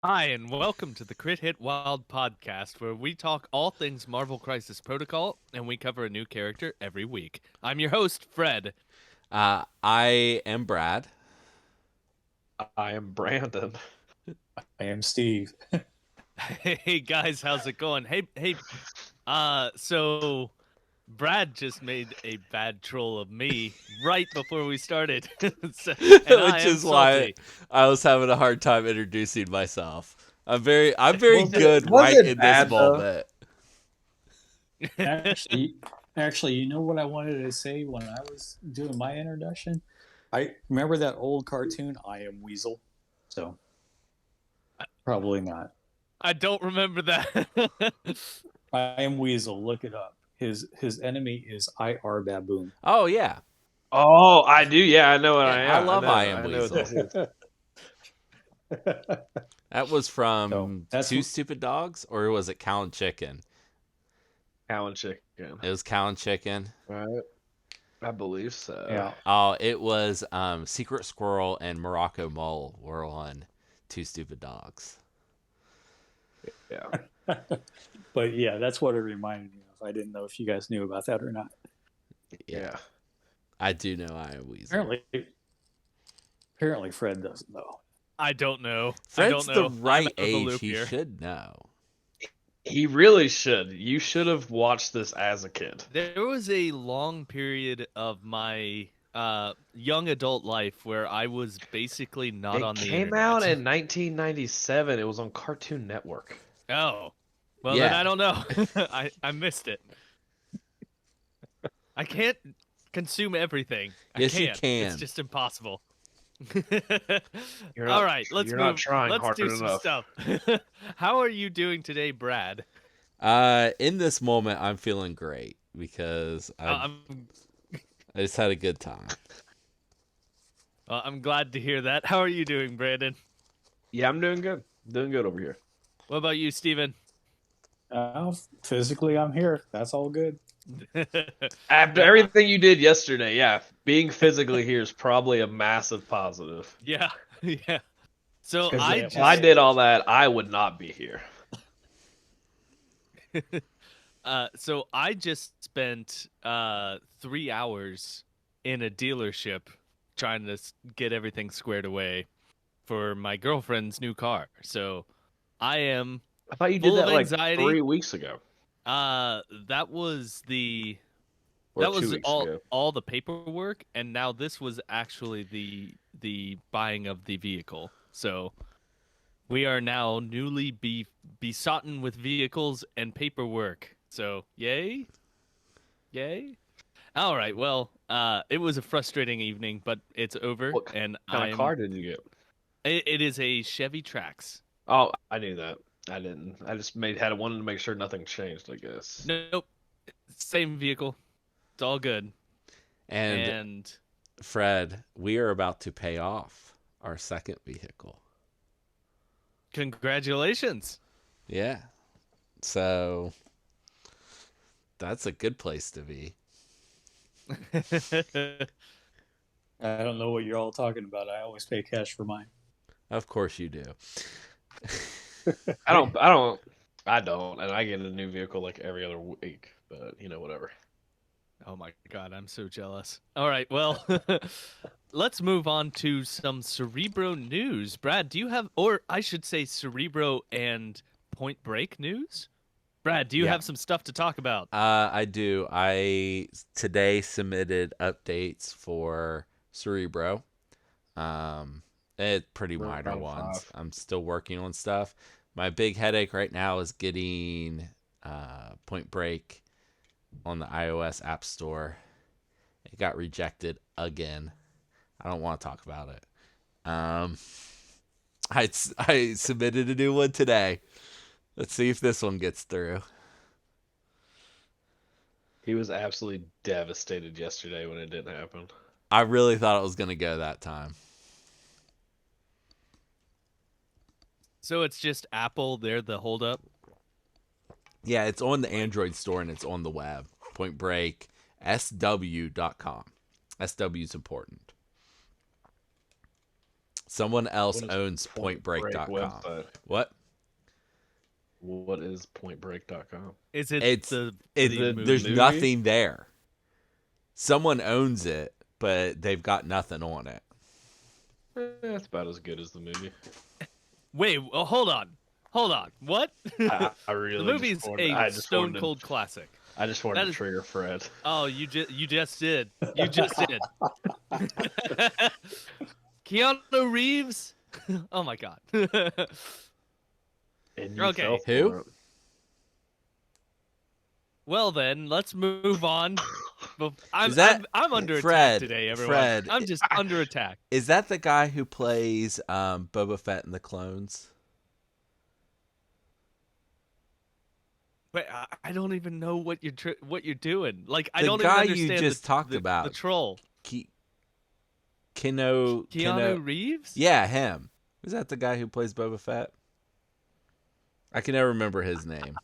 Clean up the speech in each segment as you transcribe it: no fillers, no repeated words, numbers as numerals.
Hi, and welcome to the Crit Hit Wild podcast, where we talk all things Marvel Crisis Protocol, and we cover a new character every week. I'm your host, Fred. I am Brad. I am Brandon. I am Steve. Hey guys, how's it going? So Brad just made a bad troll of me right before we started, and I Which am is why salty. I was having a hard time introducing myself. I'm very Was it good was right it in this bad though? moment. Actually, actually, you know what I wanted to say when I was doing my introduction? I remember that old cartoon, I Am Weasel. So probably not. I don't remember that. I Am Weasel. Look it up. His enemy is IR Baboon. Oh yeah, Oh, I do. Yeah, I know what yeah. I I am. love I Am I know what Weasel. this is. That was So from that's Two Stupid Dogs, or was it Cow and Chicken? Cow and chicken. It was Cow and Chicken. Right. I believe so. yeah. Oh, it was Secret Squirrel and Morocco Mole were on Two Stupid Dogs. Yeah. But yeah, that's what it reminded me of. I didn't know if you guys knew about that or not. Yeah. I do know I Am Weasel. Apparently Fred doesn't know. I don't know. Fred's I don't know. the right I'm out of the age. loop He here. should know. He really should. You should have watched this as a kid. There was a long period of my young adult life where I was basically not on It the came internet. out in 1997. It was on Cartoon Network. Oh, well then Yeah. I don't know. I missed it. I can't consume everything. Yes, you It's can. just impossible. You're All not- right, let's you're move. not trying Let's hard do some enough. stuff. How are you doing today, Brad? In this moment, I'm feeling great because I'm I just had a good time. I'm glad to hear that. How are you doing, Brandon? Yeah, I'm doing good. Doing good over here. What about you, Steven? Physically, I'm here. That's all good. After everything you did yesterday, yeah, being physically here is probably a massive positive. Yeah, yeah. So 'Cause I yeah, If I just did all that, I would not be here. so I just spent 3 hours in a dealership trying to get everything squared away for my girlfriend's new car. So I am I thought you full did of that like anxiety. 3 weeks ago That was or that 2 was weeks ago. all the paperwork, and now this was actually the buying of the vehicle. So we are now newly besotten with vehicles and paperwork. So yay, yay. All right. Well, it was a frustrating evening, but it's over, What and kind of car did you get? It is a Chevy Trax. Oh, I knew that. I didn't. I just wanted to make sure nothing changed, I guess. Nope, same vehicle. It's all good. And And Fred, we are about to pay off our second vehicle. congratulations. Yeah. So that's a good place to be. I don't know what you're all talking about. I always pay cash for mine. Of course you do. I don't. And I get a new vehicle like every other week. But whatever. Oh my god, I'm so jealous. All right, well, let's move on to some Cerebro news. Brad, do you have, or I should say, Cerebro and Point Break news? Brad, do you Yeah. have some stuff to talk about? I do. I today submitted updates for Cerebro. It's pretty We're minor around ones. 5. I'm still working on stuff. My big headache right now is getting Point Break on the iOS App Store. It got rejected again. I don't want to talk about it. I submitted a new one today. Let's see if this one gets through. He was absolutely devastated yesterday when it didn't happen. I really thought it was going to go that time. So it's just Apple, they're the holdup? Yeah, it's on the Android store and it's on the web. Point Break, SW.com. SW is important. Someone else What is owns Point Break PointBreak.com. website? What? What is PointBreak.com? Is it It's the there's movie? nothing there. Someone owns it, but they've got nothing on it. That's about as good as the movie. Wait, hold on. What? I The really movie's just wanted, a I just stone wanted cold classic. I just wanted That to is- trigger Fred. Oh, you just did. You just did. Keanu Reeves? Oh my god. And you Okay. fell Who? for it. Well then, let's move on. I'm Is that under Fred, attack today, everyone. Fred, I'm just under attack. Is that the guy who plays Boba Fett and the clones? But I don't even know what you're doing. Like I The don't even guy understand you just talked the about. troll. Keanu Reeves? Yeah, him. Is that the guy who plays Boba Fett? I can never remember his name.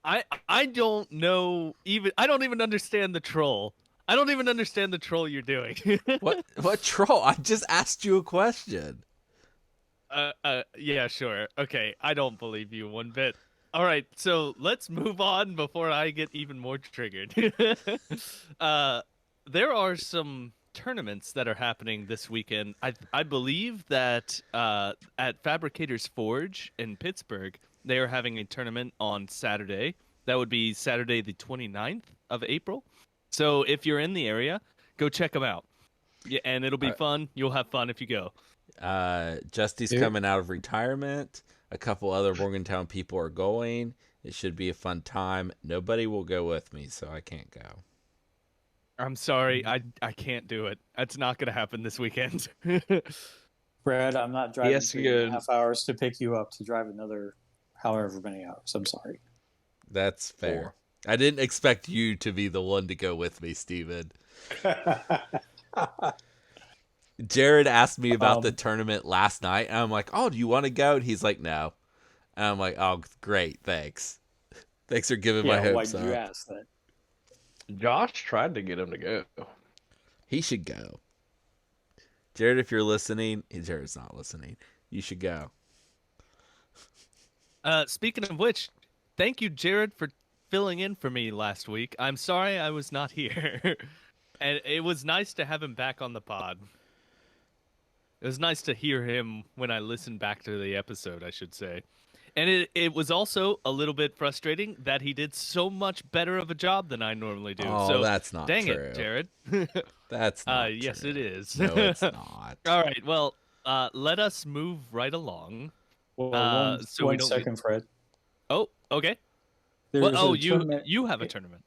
I don't know even. I don't even understand the troll. I don't even understand the troll you're doing. What troll? I just asked you a question. Yeah, sure. Okay, I don't believe you one bit. All right, so let's move on before I get even more triggered. There are some tournaments that are happening this weekend. I believe that at Fabricators Forge in Pittsburgh, they are having a tournament on Saturday. That would be Saturday the 29th of April. So if you're in the area, go check them out. Yeah, and it'll be fun. You'll have fun if you go. Justy's coming out of retirement. A couple other Morgantown people are going. It should be a fun time. Nobody will go with me, so I can't go. I'm sorry, I can't do it. That's not gonna happen this weekend. Brad, I'm not driving Yes, 3.5 hours to pick you up to drive another however many hours. I'm sorry. That's fair. I didn't expect you to be the one to go with me, Steven. Jared asked me about the tournament last night, and I'm like, oh, do you want to go? And he's like, no. And I'm like, oh, great, thanks. Thanks for giving my why hopes did up. you ask that? Josh tried to get him to go. He should go. Jared, if you're listening, Jared's not listening. You should go. Speaking of which, thank you, Jared, for filling in for me last week. I'm sorry I was not here. And it was nice to have him back on the pod. It was nice to hear him when I listened back to the episode, I should say. And it was also a little bit frustrating that he did so much better of a job than I normally do. Oh, so that's not dang true. it, Jared. That's not yes, true. it is. No, it's not. All right, well, let us move right along. Well, so we one don't second, Fred. Oh, okay. There's Well, a tournament. you have a tournament.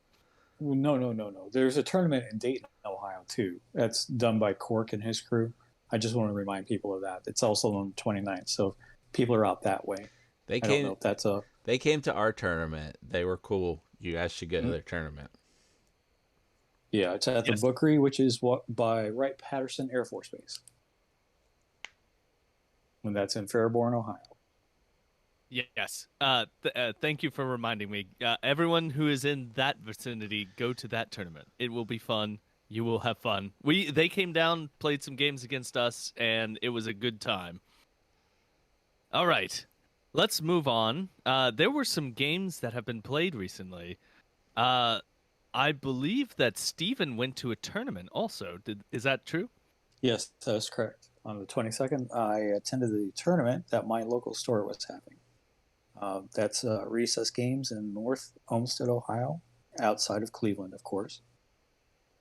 No. There's a tournament in Dayton, Ohio, too. That's done by Cork and his crew. I just want to remind people of that. It's also on the 29th, so people are out that way. I don't know if that's a... They came to our tournament. They were cool. You guys should go to their tournament. Yeah, it's at the Bookery, which is by Wright-Patterson Air Force Base. And that's in Fairborn, Ohio. Yes. Thank you for reminding me. Everyone who is in that vicinity, go to that tournament. It will be fun. You will have fun. They came down, played some games against us, and it was a good time. All right. Let's move on. There were some games that have been played recently. I believe that Steven went to a tournament also. Is that true? Yes, that's correct. On the 22nd, I attended the tournament that my local store was having. That's Recess Games in North Olmsted, Ohio, outside of Cleveland, of course.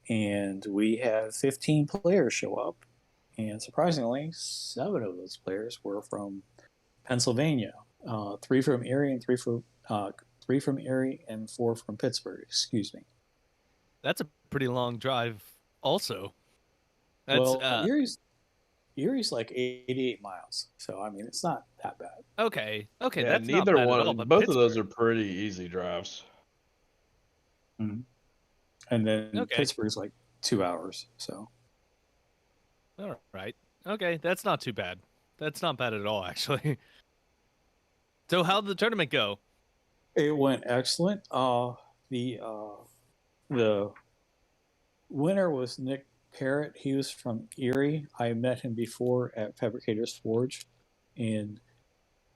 And we had 15 players show up. And surprisingly, 7 of those players were from Pennsylvania, 3 from Erie and 3 from Erie and 4 from Pittsburgh. Excuse me. That's a pretty long drive. Also, Erie's like 88 miles, so I mean it's not that bad. Okay, Yeah, that's neither not bad one. at all, but Both of those Pittsburgh- are pretty easy drives. Mm-hmm. And then Pittsburgh's like 2 hours. So, all right, okay, that's not too bad. That's not bad at all, actually. So, how'd the tournament go? it went excellent. The winner was Nick Parrott, he was from Erie. I met him before at Fabricators Forge, and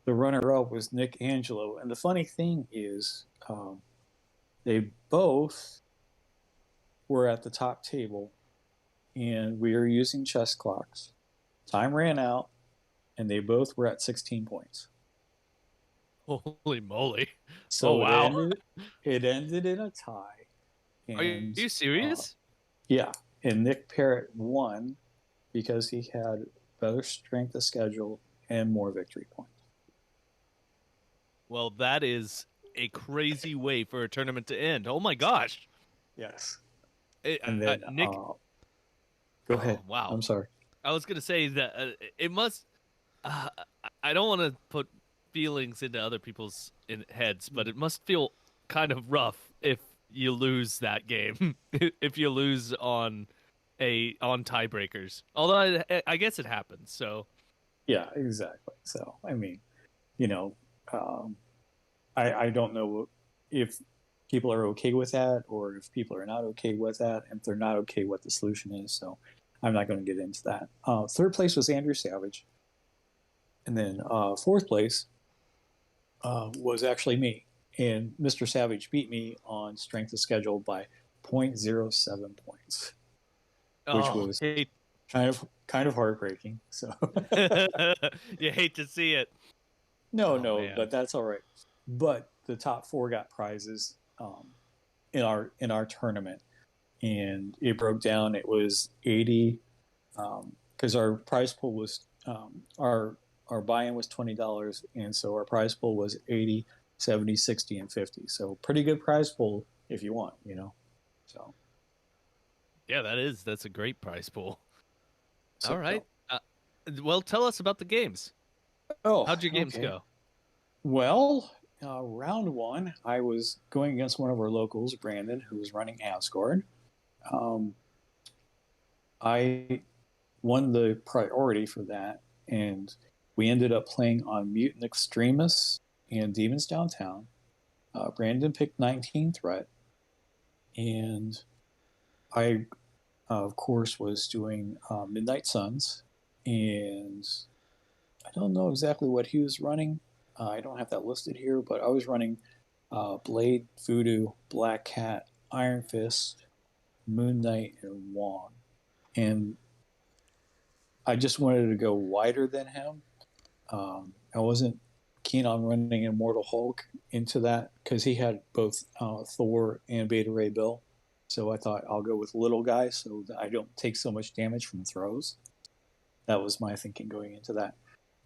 the runner-up was Nick Angelo. And the funny thing is, they both were at the top table, and we were using chess clocks. Time ran out, and they both were at 16 points. Holy moly! Oh So wow! it ended in a tie. Are And you serious? yeah, and Nick Parrott won because he had better strength of schedule and more victory points. Well, that is a crazy way for a tournament to end. Oh my gosh! Yes. And then Nick. go ahead. Wow. I'm sorry. I was gonna say that it must. Uh, I don't want to put feelings into other people's heads, but it must feel kind of rough if you lose that game. If you lose on tiebreakers. Although I guess it happens. So Yeah, exactly. So I mean, you know, um, I don't know if people are okay with that or if people are not okay with that. If they're not okay, what the solution is. So I'm not going to get into that. Third place was Andrew Savage, and then fourth place was actually me. And Mr. Savage beat me on strength of schedule by 0.07 points, which was hate kind of heartbreaking. So you hate to see it. no, Man. but that's all right. But the top four got prizes in our tournament, and it broke down. It was 80 because our prize pool was our buy-in was $20, and so our prize pool was 80, 70, 60, and 50. So pretty good prize pool if you want, So Yeah, that's a great prize pool. so All right. Well, tell us about the games. oh, How'd your games okay. go? Well, round one, I was going against one of our locals, Brandon, who was running Asgard. I won the priority for that, and we ended up playing on Mutant Extremis and Demons Downtown. Brandon picked 19 Threat, and I, of course, was doing Midnight Suns, and I don't know exactly what he was running. I don't have that listed here, but I was running Blade, Voodoo, Black Cat, Iron Fist, Moon Knight, and Wong. And I just wanted to go wider than him. I wasn't keen on running Immortal Hulk into that because he had both Thor and Beta Ray Bill. So I thought I'll go with little guy so that I don't take so much damage from throws. That was my thinking going into that.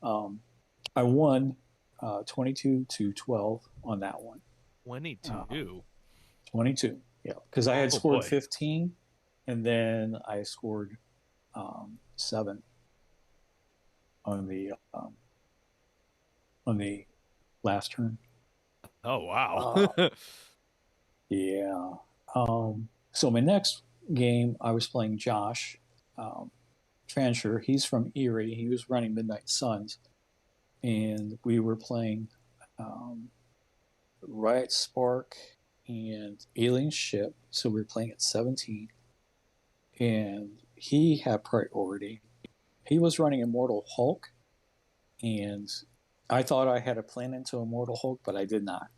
I won 22-12 on that one. 22. 22, yeah, because I had scored boy. 15, and then I scored 7 on the last turn. Oh wow. Yeah. So my next game, I was playing Josh Trancher. He's from Erie. He was running Midnight Suns, and we were playing Riot Spark and Alien Ship. So we were playing at 17, and he had priority. He was running Immortal Hulk, and I thought I had a plan into Immortal Hulk, but I did not.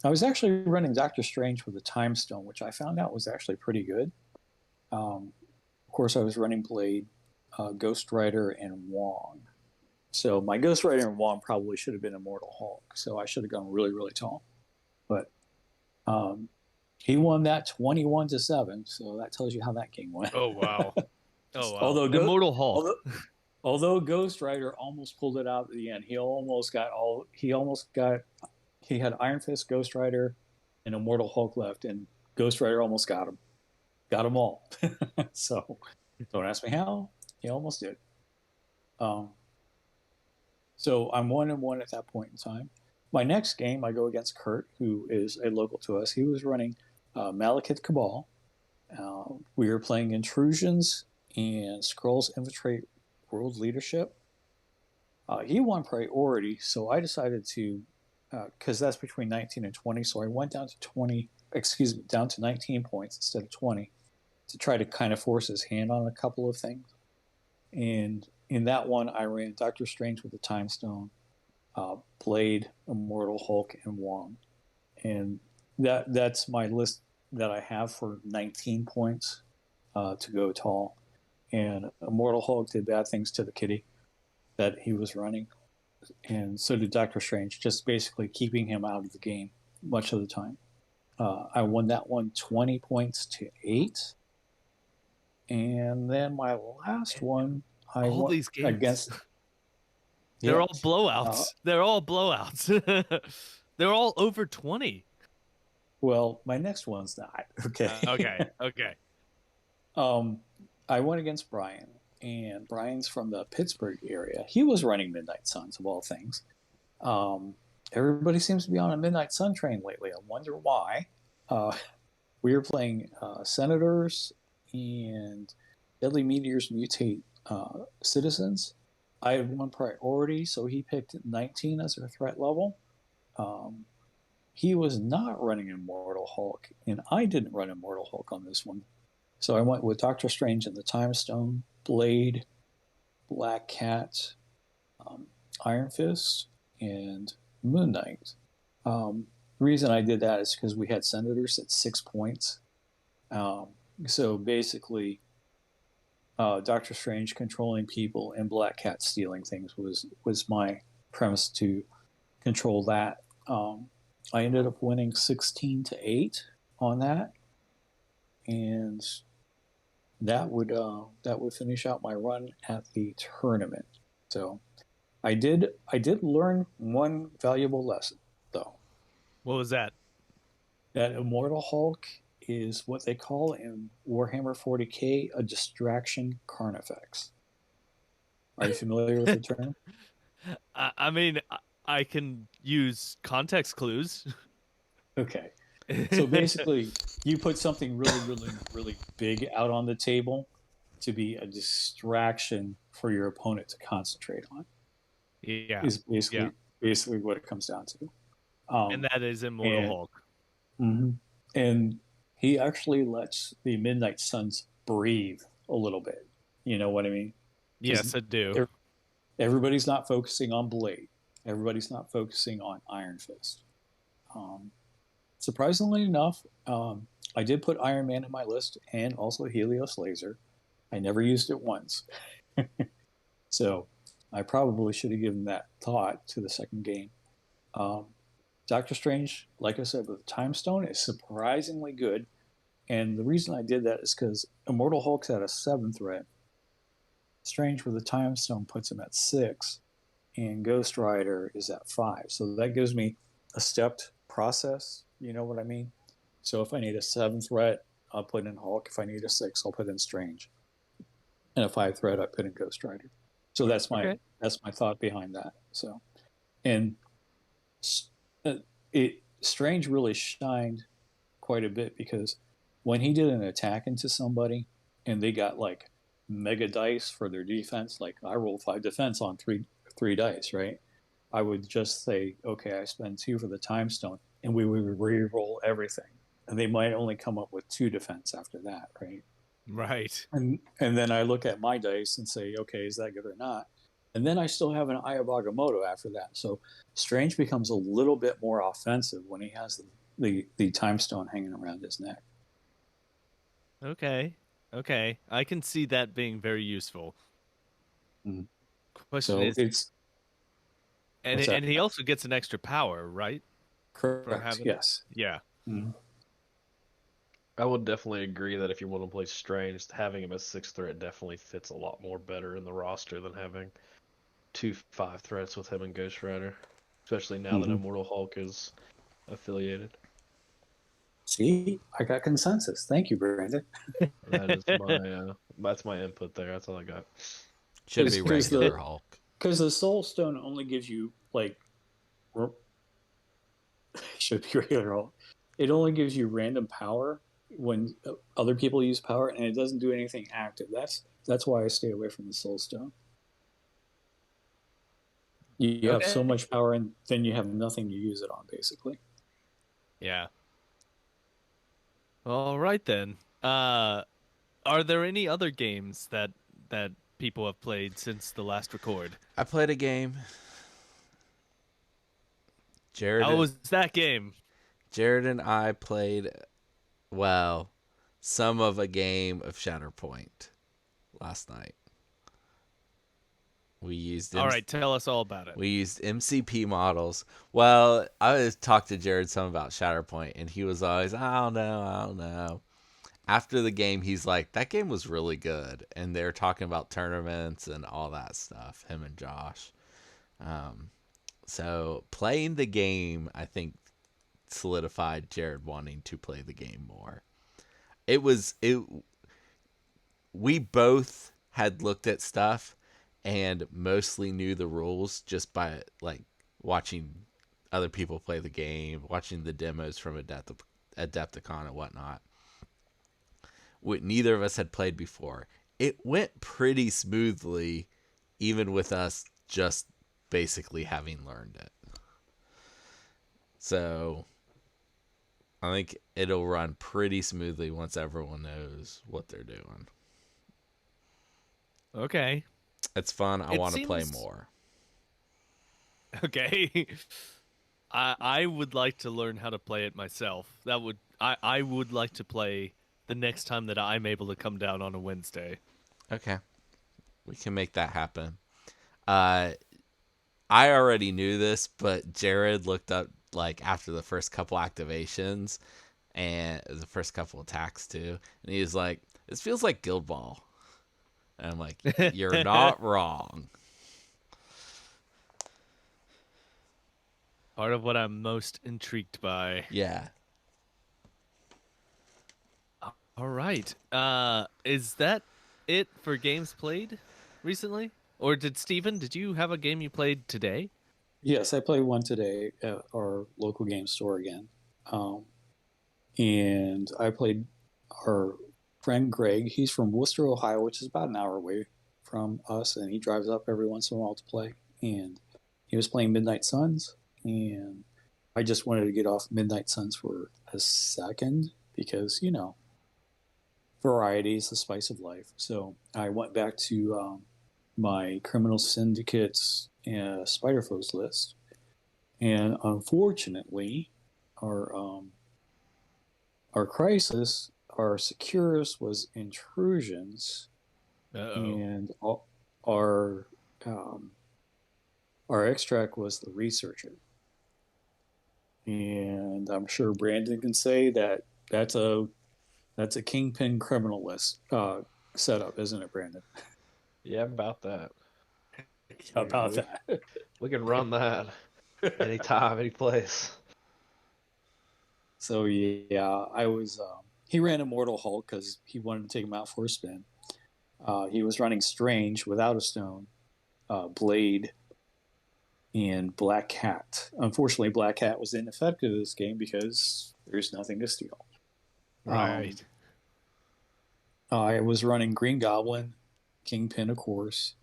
I was actually running Doctor Strange with a Time Stone, which I found out was actually pretty good. Of course, I was running Blade, Ghost Rider, and Wong. So my Ghost Rider and Wong probably should have been Immortal Hulk. So I should have gone really, really tall. But he won that 21-7. So that tells you how that game went. Oh wow. Oh wow. Although Hulk. although Ghost Rider almost pulled it out at the end. He had Iron Fist, Ghost Rider, and Immortal Hulk left, and Ghost Rider almost got him. Got them all. So don't ask me how. He almost did. So I'm 1-1 at that point in time. My next game, I go against Kurt, who is a local to us. He was running Malekith Cabal. We were playing Intrusions and Skrulls Infiltrate World Leadership. He won priority, so I decided to, because that's between 19 and 20, so I went down to 19 points instead of 20 to try to kind of force his hand on a couple of things. And in that one, I ran Doctor Strange with the Time Stone, Blade, Immortal Hulk, and Wong. And that's my list that I have for 19 points to go tall. And Immortal Hulk did bad things to the kitty that he was running. And so did Doctor Strange, just basically keeping him out of the game much of the time. I won that one 20 points to 8. And then my last one, I All won these games. against. They're Yeah. all blowouts. They're all blowouts. They're all over 20. Well, my next one's not. Okay. Okay. I went against Brian, and Brian's from the Pittsburgh area. He was running Midnight Suns, of all things. Everybody seems to be on a Midnight Sun train lately. I wonder why. We were playing Senators and Deadly Meteors Mutate Citizens. I had one priority, so he picked 19 as our threat level. He was not running Immortal Hulk, and I didn't run Immortal Hulk on this one. So I went with Doctor Strange and the Time Stone, Blade, Black Cat, Iron Fist, and Moon Knight. The reason I did that is because we had Senators at 6 points. So basically, Doctor Strange controlling people and Black Cat stealing things was my premise to control that. I ended up winning 16 to 8 on that, and that would finish out my run at the tournament. So I did learn one valuable lesson though. What was that? That Immortal Hulk is what they call in Warhammer 40K a distraction Carnifex. Are you familiar with the term? I mean, I can use context clues. Okay. So basically, you put something really, really, really big out on the table to be a distraction for your opponent to concentrate on. Yeah. Is basically what it comes down to. And that is Immortal Hulk. Mm-hmm. And he actually lets the Midnight Suns breathe a little bit. You know what I mean? Yes, I do. Everybody's not focusing on Blade. Everybody's not focusing on Iron Fist. Surprisingly enough, I did put Iron Man in my list and also Helios Laser. I never used it once. So I probably should have given that thought to the second game. Doctor Strange, like I said, with the Time Stone is surprisingly good. And the reason I did that is because Immortal Hulk's at a 7 threat. Strange with the Time Stone puts him at 6. And Ghost Rider is at 5. So that gives me a stepped process. You know what I mean? So if I need a 7 threat, I'll put in Hulk. If I need a 6, I'll put in Strange. And a 5 threat, I put in Ghost Rider. So that's my thought behind that. So, and Strange really shined quite a bit because when he did an attack into somebody and they got like mega dice for their defense, like I rolled 5 defense on three dice, right? I would just say, okay, I spend 2 for the Time Stone, and we would re-roll everything, and they might only come up with 2 defense after that, right? Right. And then I look at my dice and say, okay, is that good or not? And then I still have an Eye of Agamotto after that. So Strange becomes a little bit more offensive when he has the Time Stone hanging around his neck. Okay. I can see that being very useful. Mm-hmm. Question So is, it's and he also gets an extra power, right? correct. Yes. Yeah. Mm-hmm. I would definitely agree that if you want to play Strange, having him as 6 threat definitely fits a lot more better in the roster than having 2 5 threats with him and Ghost Rider, especially now that Immortal Hulk is affiliated. See, I got consensus. Thank you, Brandon. That is my that's my input there. That's all I got. Should be regular Hulk. Because the Soul Stone only gives you like should be regular Hulk. It only gives you random power when other people use power, and it doesn't do anything active. That's why I stay away from the Soul Stone. You have so much power, and then you have nothing to use it on, basically. Yeah. All right then. Are there any other games that people have played since the last record? I played a game. How Jared was that game? Jared and I played, well, some of a game of Shatterpoint last night. We used All right, tell us all about it. we used MCP models. Well, I was talked to Jared some about Shatterpoint, and he was always, I don't know. After the game, he's like, that game was really good, and they're talking about tournaments and all that stuff. Him and Josh. So playing the game, I think, solidified Jared wanting to play the game more. It. We both had looked at stuff and mostly knew the rules just by like watching other people play the game, watching the demos from Adepticon and whatnot. What neither of us had played before. It went pretty smoothly, even with us just basically having learned it. So I think it'll run pretty smoothly once everyone knows what they're doing. Okay. It's fun. I It want to play seems- more. Okay. I would like to learn how to play it myself. I would like to play the next time that I'm able to come down on a Wednesday. Okay. We can make that happen. I already knew this, but Jared looked up like after the first couple activations and the first couple attacks too, and he was like, "This feels like Guild Ball." And I'm like, "You're not wrong." Part of what I'm most intrigued by. Yeah. All right. Is that it for games played recently? Or did you have a game you played today? Yes, I played one today at our local game store again. Um, and I played our friend Greg. He's from Worcester, Ohio, which is about an hour away from us, and he drives up every once in a while to play. And he was playing Midnight Suns, and I just wanted to get off Midnight Suns for a second because, variety is the spice of life. So I went back to my Criminal Syndicate's Spider Foes list, and unfortunately, our our crisis, our Securus was intrusions, Uh-oh. and our um, our extract was the researcher. And I'm sure Brandon can say that that's a kingpin criminal list setup, isn't it, Brandon? Yeah, about that. About we, that. we can run that anytime, any place. So yeah, I was. He ran Immortal Hulk because he wanted to take him out for a spin. He was running Strange without a stone, Blade, and Black Cat. Unfortunately, Black Cat was ineffective in this game because there's nothing to steal. Right. I was running Green Goblin, Kingpin, of course.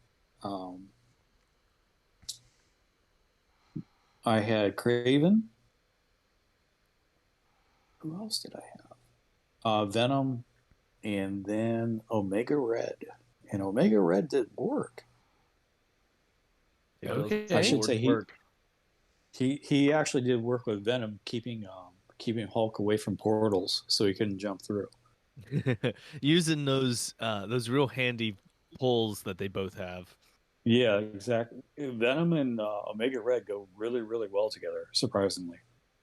I had Craven. Who else did I have? Venom, and then Omega Red. And Omega Red did work. Yeah, Okay. those I should boards say work. he actually did work with Venom, keeping Hulk away from portals so he couldn't jump through. Using those real handy pulls that they both have. Yeah, exactly. Venom and Omega Red go really, really well together, surprisingly.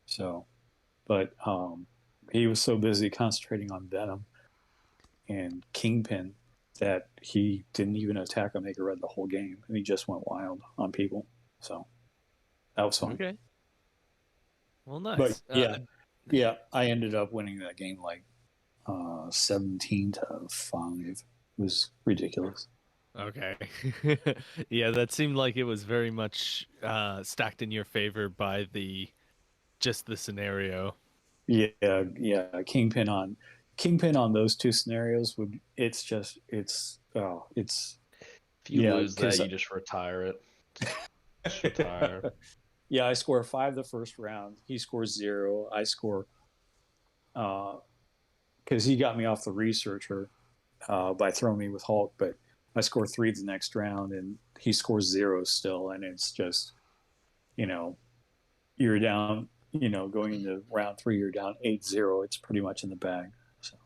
So, but he was so busy concentrating on Venom and Kingpin that he didn't even attack Omega Red the whole game, and he just went wild on people. So that was fun. Okay. Well, nice. But yeah, I ended up winning that game like 17-5. It was ridiculous. Okay. Yeah, that seemed like it was very much stacked in your favor by the scenario. Yeah. Kingpin on those two scenarios would it's If you yeah, lose that, 'cause- you just retire it. Just retire. Yeah, I score 5 the first round. He scores 0. I score because he got me off the researcher, by throwing me with Hulk, but I score 3 the next round, and he scores 0 still, and it's just, you know, you're down, going into round 3, you're down 8-0. It's pretty much in the bag. So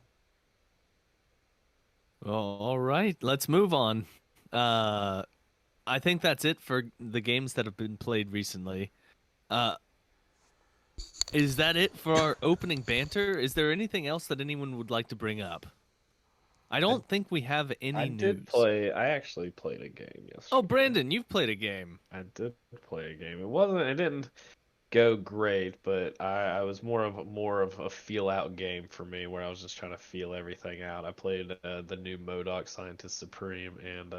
Well, all right, let's move on. I think that's it for the games that have been played recently. Uh, is that it for our opening banter? Is there anything else that anyone would like to bring up? I I, don't think we have I any did news. play. I actually played a game Oh, yesterday. Brandon, you've played a game. I did play a game. It wasn't. It didn't go great, but I was more of a feel out game for me, where I was just trying to feel everything out. I played the new MODOK Scientist Supreme, and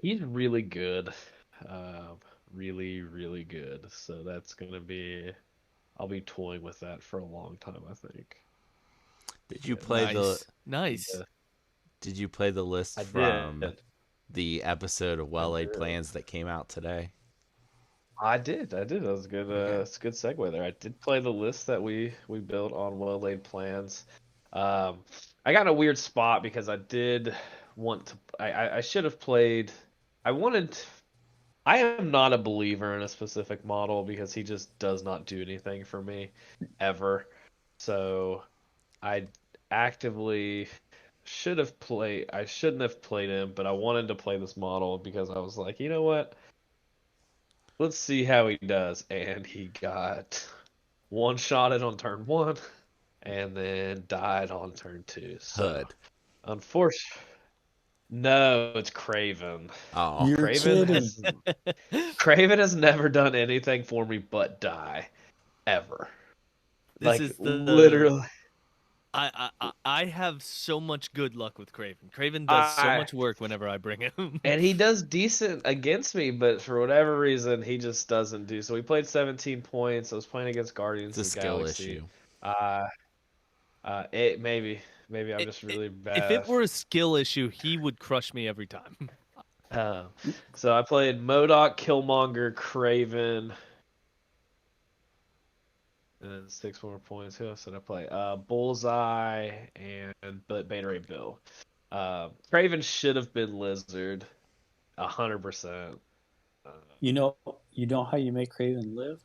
he's really good, uh, really really good. So that's gonna be. I'll be toying with that for a long time, I think, Did you because play the Nice, nice. yeah, Did you play the list I from did. the episode of I Well Laid did. Plans that came out today? I did. I did. That was a good. Okay. It's a good segue there. I did play the list that we built on well laid plans. Um, I got in a weird spot because I did want to. I should have played. I wanted. I am not a believer in a specific model because he just does not do anything for me, ever. So I actively should have played. I shouldn't have played him, but I wanted to play this model because I was like, you know what? Let's see how he does. And he got one shotted on turn one and then died on turn two. So, Hood. unfortunately, no, it's Craven. Oh, you're Craven kidding. has Craven has never done anything for me but die ever. This Like is the literally, I have so much good luck with Craven. Craven does so I much work whenever I bring him. and he does decent against me, but for whatever reason, he just doesn't do. So we played 17 points. I was playing against it's Guardians a of the skill Galaxy. issue. Uh, it maybe I'm I just really if it bad. were a skill issue, he would crush me every time. Uh, so I played Modok, Killmonger, Craven, and then 6 more points. Who else did I play? Bullseye and Beta Ray Bill. Craven should have been Lizard, 100%. Uh, You know, you know how you make Craven live?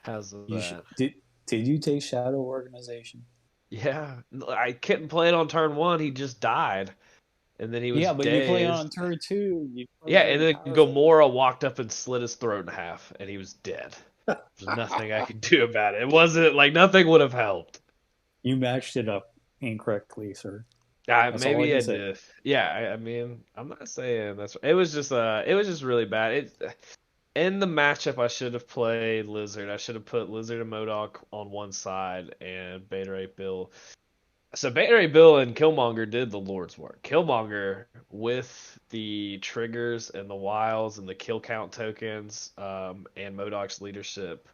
how's You should, that? did you take Shadow Organization? Yeah, I couldn't play it on turn one. He just died, and then he was Yeah, but you play on dazed. turn 2. You play Yeah, and very then powerfully. Gamora walked up and slit his throat in half, and he was dead. There's nothing I could do about it. It wasn't like nothing would have helped. You matched it up incorrectly, sir. That's all I Maybe can I say. did. Yeah, I mean, I'm not saying that's. It was just really bad. In the matchup, I should have played Lizard. I should have put Lizard and Modok on one side and Beta Ray Bill. So Beta Ray Bill and Killmonger did the Lord's work. Killmonger with the triggers and the wiles and the kill count tokens, and Modok's leadership,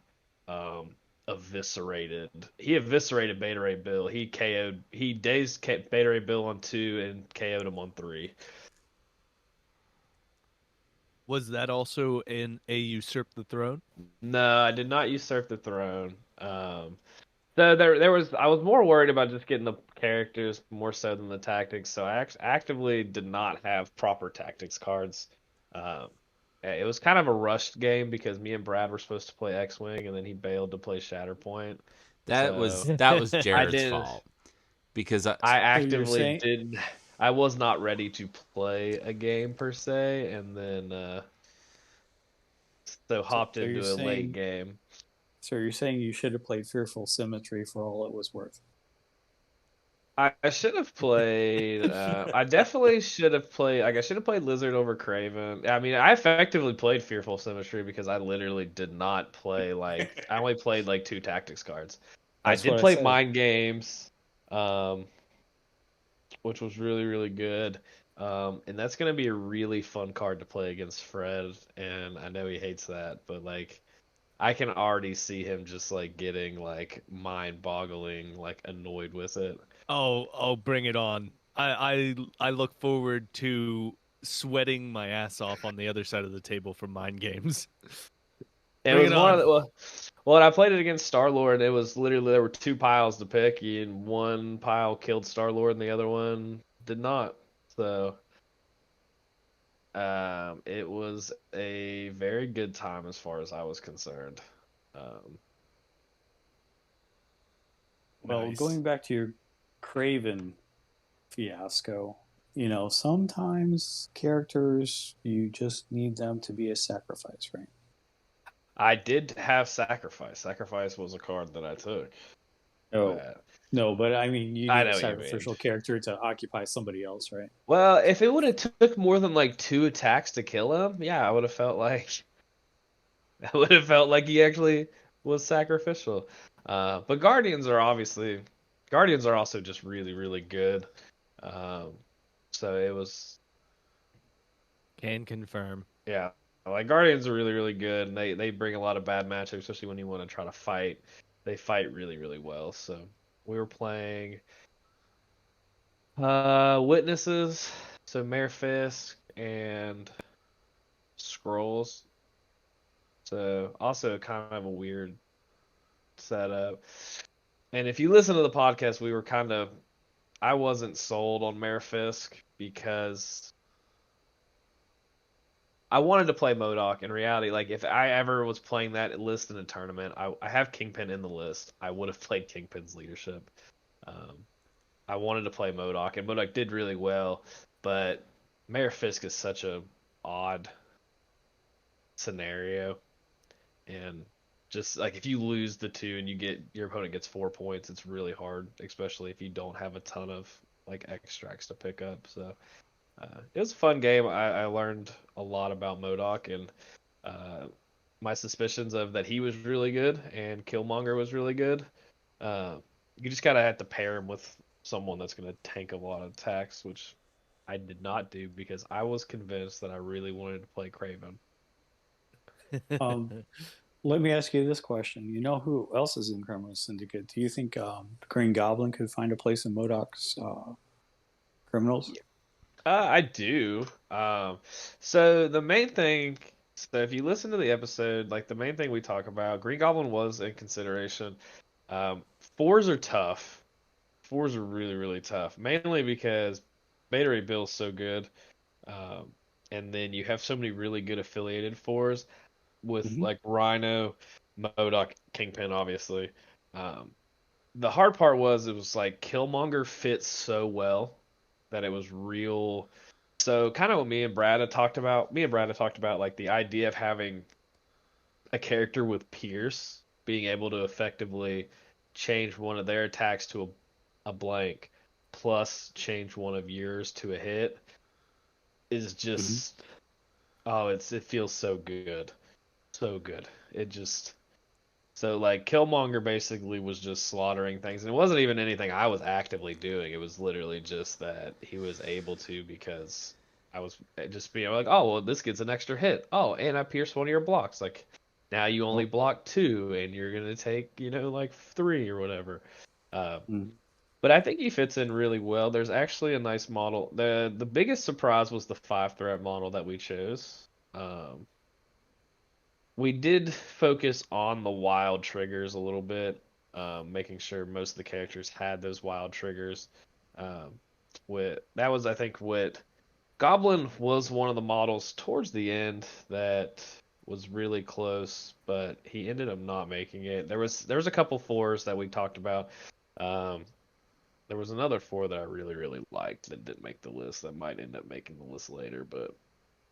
um, eviscerated. He eviscerated Beta Ray Bill. He dazed Beta Ray Bill on two and KO'd him on three. Was that also in a usurp the throne? No, I did not usurp the throne. So there was I was more worried about just getting the characters more so than the tactics. So I actively did not have proper tactics cards. Um, it was kind of a rushed game because me and Brad were supposed to play X-Wing and then he bailed to play Shatterpoint. That So was that was I Jared's didn't. fault because I So you're actively saying, didn't. I was not ready to play a game per se, and then so so, hopped so you're into a late saying, game. so you're saying you should have played Fearful Symmetry for all it was worth. I should have played. I definitely should have played. Like I should have played Lizard over Craven. I mean, I effectively played Fearful Symmetry because I literally did not play like I only played like two tactics cards. I That's did what I play said. Mind Games, um, which was really really good. And that's gonna be a really fun card to play against Fred, and I know he hates that, but like I can already see him just like getting like mind-boggling, like annoyed with it. Oh, bring it on. I look forward to sweating my ass off on the other side of the table for mind games. It Bring was it one on. of the well, when I played it against Star-Lord, it was literally there were two piles to pick, and one pile killed Star-Lord and the other one did not. So, it was a very good time as far as I was concerned. Um, Well, nice. going back to your Craven fiasco, sometimes characters you just need them to be a sacrifice, right? I did have Sacrifice. Sacrifice was a card that I took. Oh, That no, but I mean, you I need a know what you mean. sacrificial character to occupy somebody else, right? Well, if it would have took more than like two attacks to kill him, yeah, I would have felt like I would have felt like he actually was sacrificial. But Guardians are also just really, really good. Um, so it was, Can confirm. yeah, like Guardians are really, really good, and they bring a lot of bad matchups, especially when you want to try to fight. They fight really, really well. So we were playing Witnesses, so Mayor Fisk and Scrolls. So also kind of a weird setup. And if you listen to the podcast, I wasn't sold on Mayor Fisk because I wanted to play Modoc. In reality, like if I ever was playing that list in a tournament, I have Kingpin in the list. I would have played Kingpin's leadership. Um, I wanted to play Modoc, and Modoc did really well, but Mayor Fisk is such a odd scenario, and just like if you lose the two and your opponent gets 4 points, it's really hard, especially if you don't have a ton of like extracts to pick up. So it was a fun game. I learned a lot about Modoc and uh, my suspicions of that he was really good and Killmonger was really good. Uh, you just gotta have to pair him with someone that's gonna tank a lot of attacks, which I did not do because I was convinced that I really wanted to play Craven. Um, Let me ask you this question. You know who else is in Criminal Syndicate? Do you think Green Goblin could find a place in Modoc's criminals? I do. So the main thing, so if you listen to the episode, like the main thing we talk about, Green Goblin was in consideration. Fours are tough. Fours are really, really tough, mainly because Beta Ray Bill's so good. Um, and then you have so many really good affiliated fours with Hmm. like Rhino, Modoc, Kingpin, obviously. Um, the hard part was it was like Killmonger fits so well that it was real. So kind of what me and Brad had talked about. Me and Brad had talked about like the idea of having a character with Pierce being able to effectively change one of their attacks to a blank, plus change one of yours to a hit is Hmm. just it feels so good, so good. It just So like Killmonger basically was just slaughtering things, and it wasn't even anything I was actively doing. It was literally just that he was able to because I was just being like, oh well, this gets an extra hit. Oh, and I pierced one of your blocks. Like now you only Oh. block two, and you're gonna take like three or whatever. Uh, Mm. but I think he fits in really well. There's actually a nice model. The biggest surprise was the 5 threat model that we chose. Um, we did focus on the wild triggers a little bit, making sure most of the characters had those wild triggers. Um, that was, I think, what Goblin was one of the models towards the end that was really close, but he ended up not making it. There was a couple fours that we talked about. Um, there was another four that I really really liked that didn't make the list that might end up making the list later, but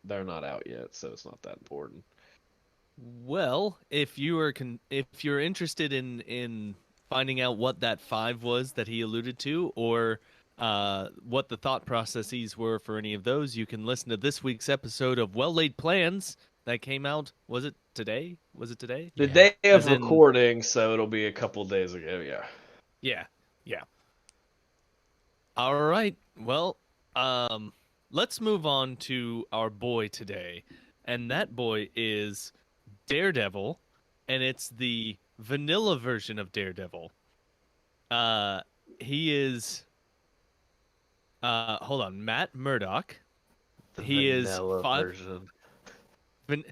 they're not out yet, so it's not that important. Well, if you're interested in finding out what that five was that he alluded to, or what the thought processes were for any of those, you can listen to this week's episode of Well Laid Plans that came out. Was it today? Was it today? The Yeah. day of As in, recording, so it'll be a couple days ago. Yeah. yeah, yeah. All right. Well, um, let's move on to our boy today, and that boy is Daredevil, and it's the vanilla version of Daredevil. Uh, he is hold on, Matt Murdock. The He is vanilla five. version. Van,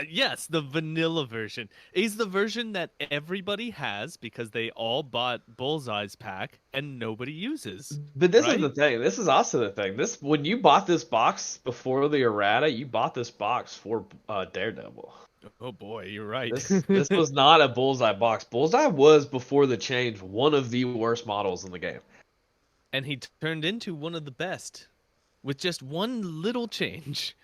Yes, the vanilla version. He's the version that everybody has because they all bought Bullseye's pack and nobody uses, But this is right? the thing. This is also the thing. This when you bought this box before the errata, you bought this box for Daredevil. Oh boy, you're right. This was not a Bullseye box. Bullseye was before the change one of the worst models in the game. And he turned into one of the best with just one little change.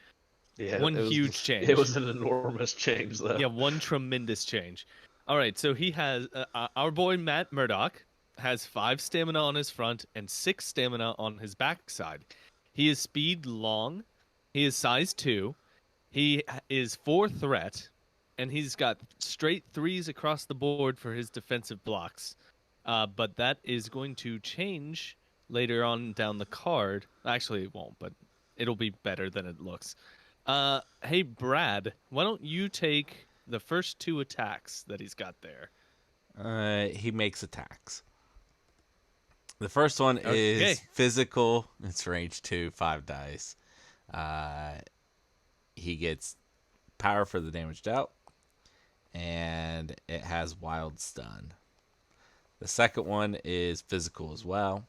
Yeah, One huge it change. was an enormous change though. Yeah, one tremendous change. All right, so he has our boy Matt Murdock has 5 stamina on his front and 6 stamina on his backside. He is speed long. He is size 2. He is 4 threat, and he's got straight 3s across the board for his defensive blocks. But that is going to change later on down the card. Actually, it won't, but it'll be better than it looks. Hey Brad, why don't you take the first 2 attacks that he's got there? He makes attacks. The first one Okay. is physical. It's range 2, 5 dice. He gets power for the damage dealt, and it has wild stun. The second one is physical as well.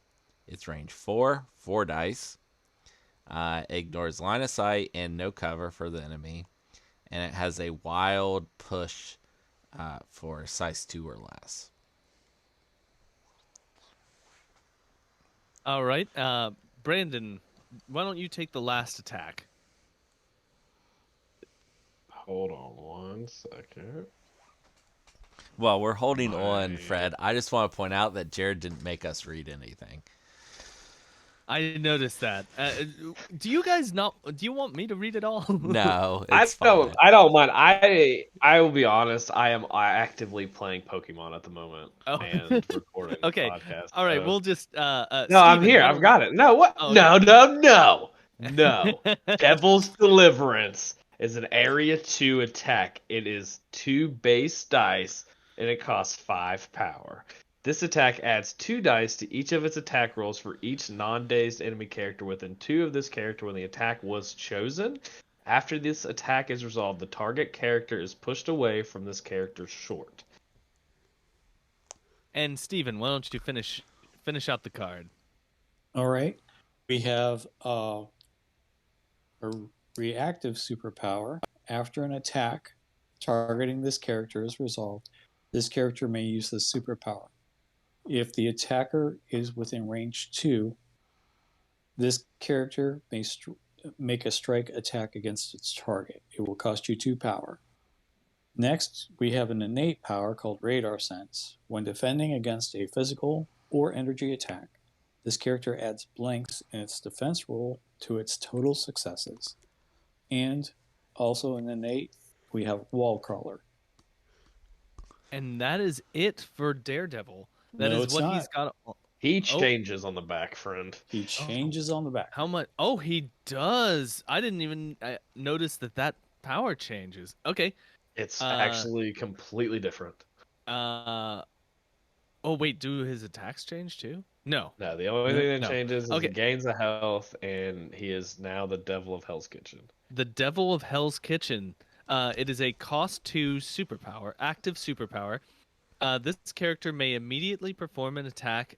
It's range 4, 4 dice. Ignores line of sight and no cover for the enemy. And it has a wild push for size 2 or less. All right. Brandon, why don't you take the last attack? Hold on one second. Well, we're holding on, My- Fred. I just want to point out that Jared didn't make us read anything. I noticed that. Do you guys not? Do you want me to read it all? No, I it's don't. fine. I don't mind. I will be honest. I am actively playing Pokemon at the moment Oh. and recording the Okay. podcast. All right. so- We'll just. No, I'm Steven, here. why I've don't got it. No, what? Oh, No, okay. no, no, no. Devil's Deliverance is an area 2 attack. It is 2 base dice and it costs 5 power. This attack adds 2 dice to each of its attack rolls for each non-dazed enemy character within 2 of this character when the attack was chosen. After this attack is resolved, the target character is pushed away from this character's short. And Steven, why don't you finish out the card? All right. We have a reactive superpower. After an attack targeting this character is resolved, this character may use this superpower. If the attacker is within range 2, this character may make a strike attack against its target. It will cost you 2 power. Next, we have an innate power called Radar Sense. When defending against a physical or energy attack, this character adds blanks in its defense roll to its total successes. And also in innate, we have Wall Crawler. And that is it for Daredevil. That No, is it's what not. he's got. He changes on the back, friend. He changes on the back. How much? Oh, he does. I didn't even notice that power changes. Okay. It's actually completely different. Oh wait, do his attacks change too? No. No, the only thing that No. changes is Okay. he gains a health, and he is now the Devil of Hell's Kitchen. The Devil of Hell's Kitchen. It is a cost 2 superpower, active superpower. This character may immediately perform an attack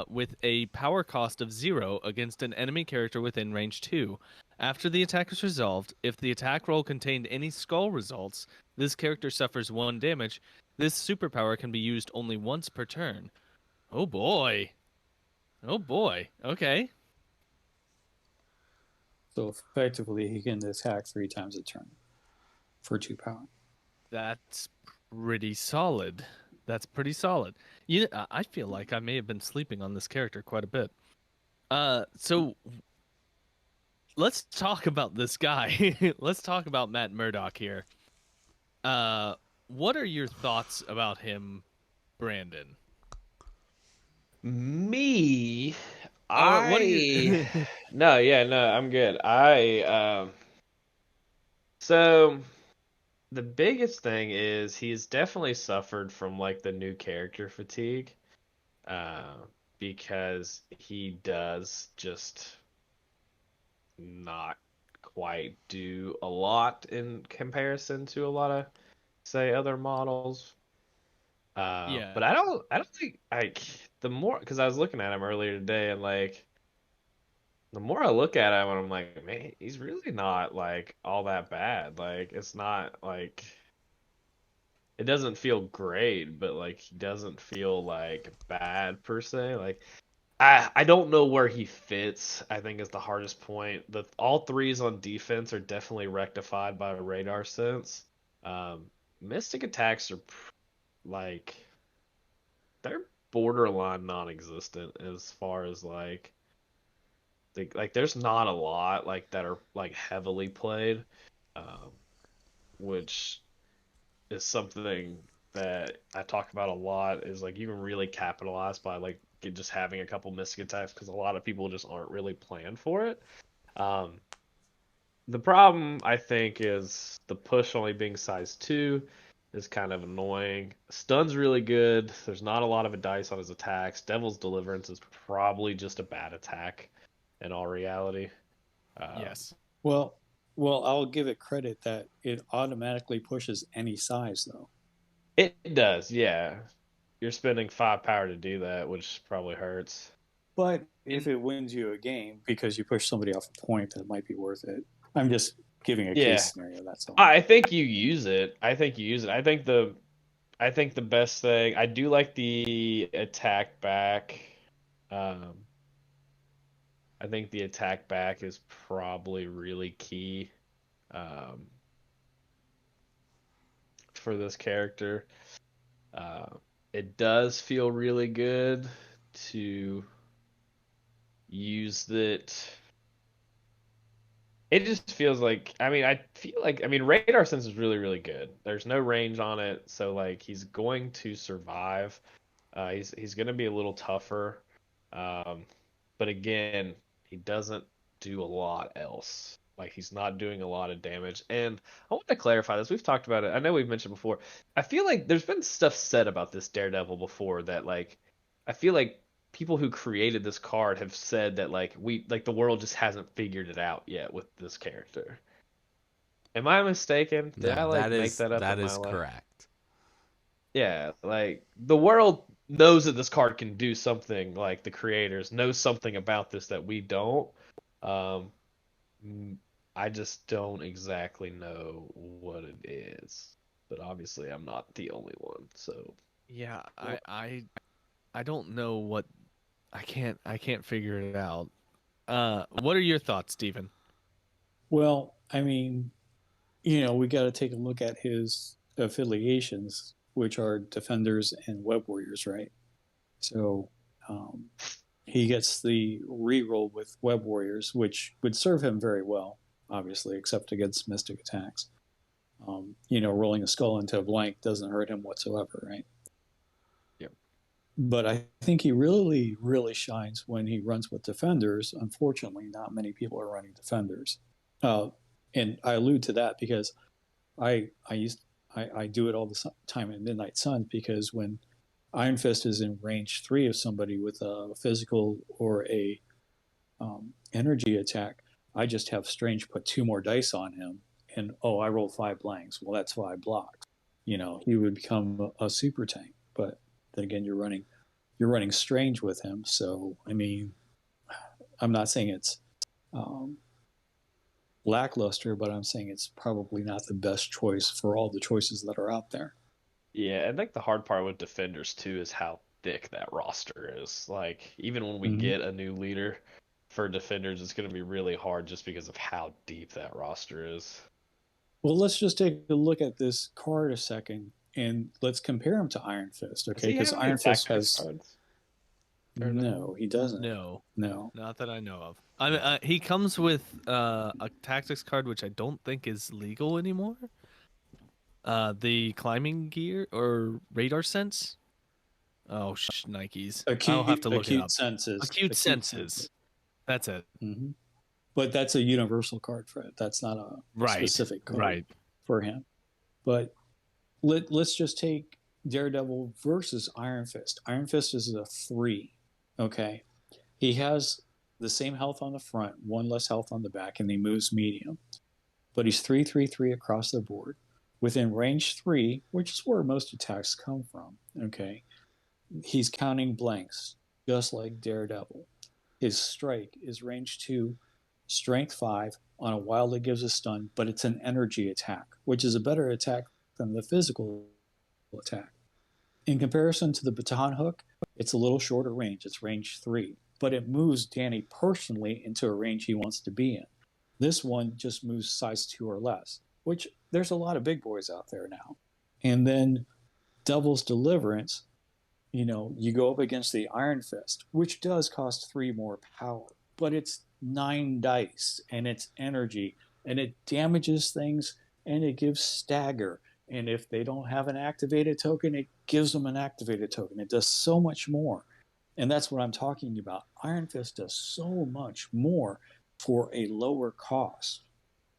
with a power cost of 0 against an enemy character within range 2. After the attack is resolved, if the attack roll contained any skull results, this character suffers 1 damage. This superpower can be used only once per turn. Oh boy. Oh boy. Okay. So effectively, he can attack 3 times a turn for 2 power. That's pretty solid. That's pretty solid. I feel like I may have been sleeping on this character quite a bit. So let's talk about this guy. Let's talk about Matt Murdock here. What are your thoughts about him, Brandon? Me, What are you? no, yeah, no, I'm good. So the biggest thing is he's definitely suffered from like the new character fatigue, because he does just not quite do a lot in comparison to a lot of, say, other models. Yeah. But I don't think like the more because I was looking at him earlier today and like the more I look at him and I'm like, man, he's really not like all that bad. Like it's not like it doesn't feel great, but like he doesn't feel like bad per se. Like I don't know where he fits. I think is the hardest point. The all threes on defense are definitely rectified by radar sense. Um, Mystic attacks are like they're borderline non-existent as far as like there's not a lot like that are like heavily played, um, which is something that I talk about a lot is like you can really capitalize by like just having a couple Mystic attacks because a lot of people just aren't really planned for it. Um, the problem I think is the push only being size 2 is kind of annoying. Stun's really good. There's not a lot of dice on his attacks. Devil's Deliverance is probably just a bad attack in all reality. Um, Yes. Well, I'll give it credit that it automatically pushes any size, though. it does, yeah. You're spending 5 power to do that, which probably hurts. But if And it wins you a game because you push somebody off a point, that might be worth it. I'm just giving a case Yeah, scenario. That's all. I think you use it. I think you use it. I think the best thing I do like the attack back. Um, I think the attack back is probably really key um, for this character. Uh, it does feel really good to use it. It just feels like I feel like radar sense is really really good. There's no range on it, so like he's going to survive. He's going to be a little tougher, um, but again, he doesn't do a lot else. Like he's not doing a lot of damage. And I want to clarify this. We've talked about it. I know we've mentioned before. I feel like there's been stuff said about this Daredevil before that like I feel like people who created this card have said that like the world just hasn't figured it out yet with this character. Am I mistaken? Did I No, that like make is that up that in my is life? correct. Yeah, like the world knows that this card can do something, like the creators know something about this that we don't. Um, mm, I just don't exactly know what it is. But obviously I'm not the only one, so yeah, I don't know what I can't figure it out. What are your thoughts, Stephen? Well, I mean, we got to take a look at his affiliations, which are Defenders and Web Warriors, right? So um, he gets the reroll with Web Warriors, which would serve him very well, obviously, except against Mystic attacks. Rolling a skull into a blank doesn't hurt him whatsoever, right? yep. But I think he really, really shines when he runs with defenders. Unfortunately, not many people are running defenders, uh, and I allude to that because I do it all the time in Midnight Suns because when Iron Fist is in range 3 of somebody with a physical or a energy attack, I just have Strange put 2 more dice on him, and I rolled 5 blanks. Well, that's 5 blocks. He would become a super tank. But then again, you're running Strange with him, so I mean, I'm not saying it's um, lackluster, but I'm saying it's probably not the best choice for all the choices that are out there. Yeah, I think the hard part with defenders too is how thick that roster is. Like even when we Mm-hmm. get a new leader for defenders, it's going to be really hard just because of how deep that roster is. Well, let's just take a look at this card a second, and let's compare him to Iron Fist, Does okay? he Because have any Iron Fist tactics has cards? Daredevil? no, he doesn't. No, No. not that I know of. I mean, he comes with a tactics card, which I don't think is legal anymore. The climbing gear or radar sense. Oh, Nikes. I'll have to look it Acute up. senses. Acute Acute senses. senses. That's it. Mm-hmm. But that's a universal card, Fred. That's not a Right. specific card Right. for him. But let's just take Daredevil versus Iron Fist. Iron Fist is a 3. Okay. He has the same health on the front, one less health on the back, and he moves medium. But he's 3-3-3 across the board. Within range 3, which is where most attacks come from, okay, he's counting blanks, just like Daredevil. His strike is range 2, strength 5 on a wild that gives a stun, but it's an energy attack, which is a better attack than the physical attack. In comparison to the baton hook, it's a little shorter range. It's range 3, but it moves Danny personally into a range he wants to be in. This one just moves size 2 or less, which there's a lot of big boys out there now. And then Devil's Deliverance, you go up against the Iron Fist, which does cost 3 more power, but it's 9 dice and it's energy and it damages things and it gives stagger. And if they don't have an activated token, it gives them an activated token. It does so much more. And that's what I'm talking about. Iron Fist does so much more for a lower cost.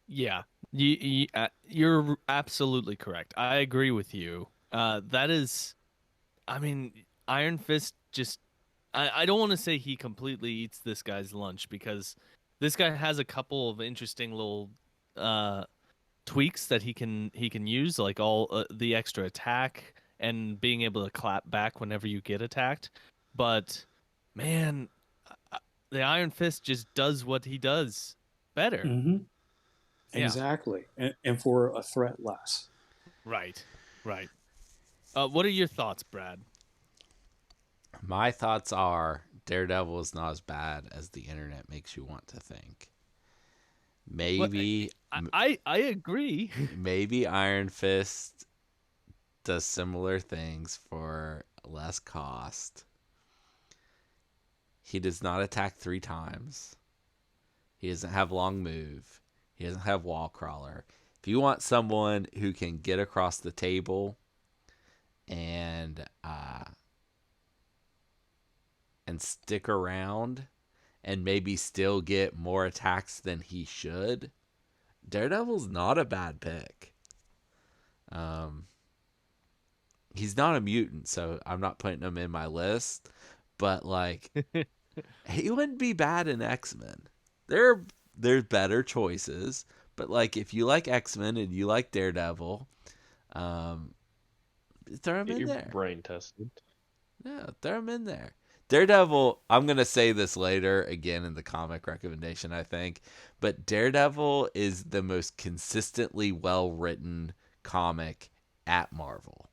Yeah, you're absolutely correct. I agree with you. That is, I mean, Iron Fist just. I don't want to say he completely eats this guy's lunch because this guy has a couple of interesting little tweaks that he can use, like all the extra attack and being able to clap back whenever you get attacked. But man, the Iron Fist just does what he does better. Mm-hmm. Yeah. Exactly. And for a threat less. Right. Right. What are your thoughts, Brad? My thoughts are Daredevil is not as bad as the internet makes you want to think. Maybe I agree. maybe Iron Fist does similar things for less cost. He does not attack 3 times. He doesn't have long move. He doesn't have wall crawler. If you want someone who can get across the table and stick around and maybe still get more attacks than he should, Daredevil's not a bad pick. He's not a mutant, so I'm not putting him in my list. But like, he wouldn't be bad in X-Men. There's better choices, but like if you like X-Men and you like Daredevil, throw him Get in your there. brain tested. Yeah, throw him in there. Daredevil, I'm going to say this later again in the comic recommendation, I think, but Daredevil is the most consistently well-written comic at Marvel.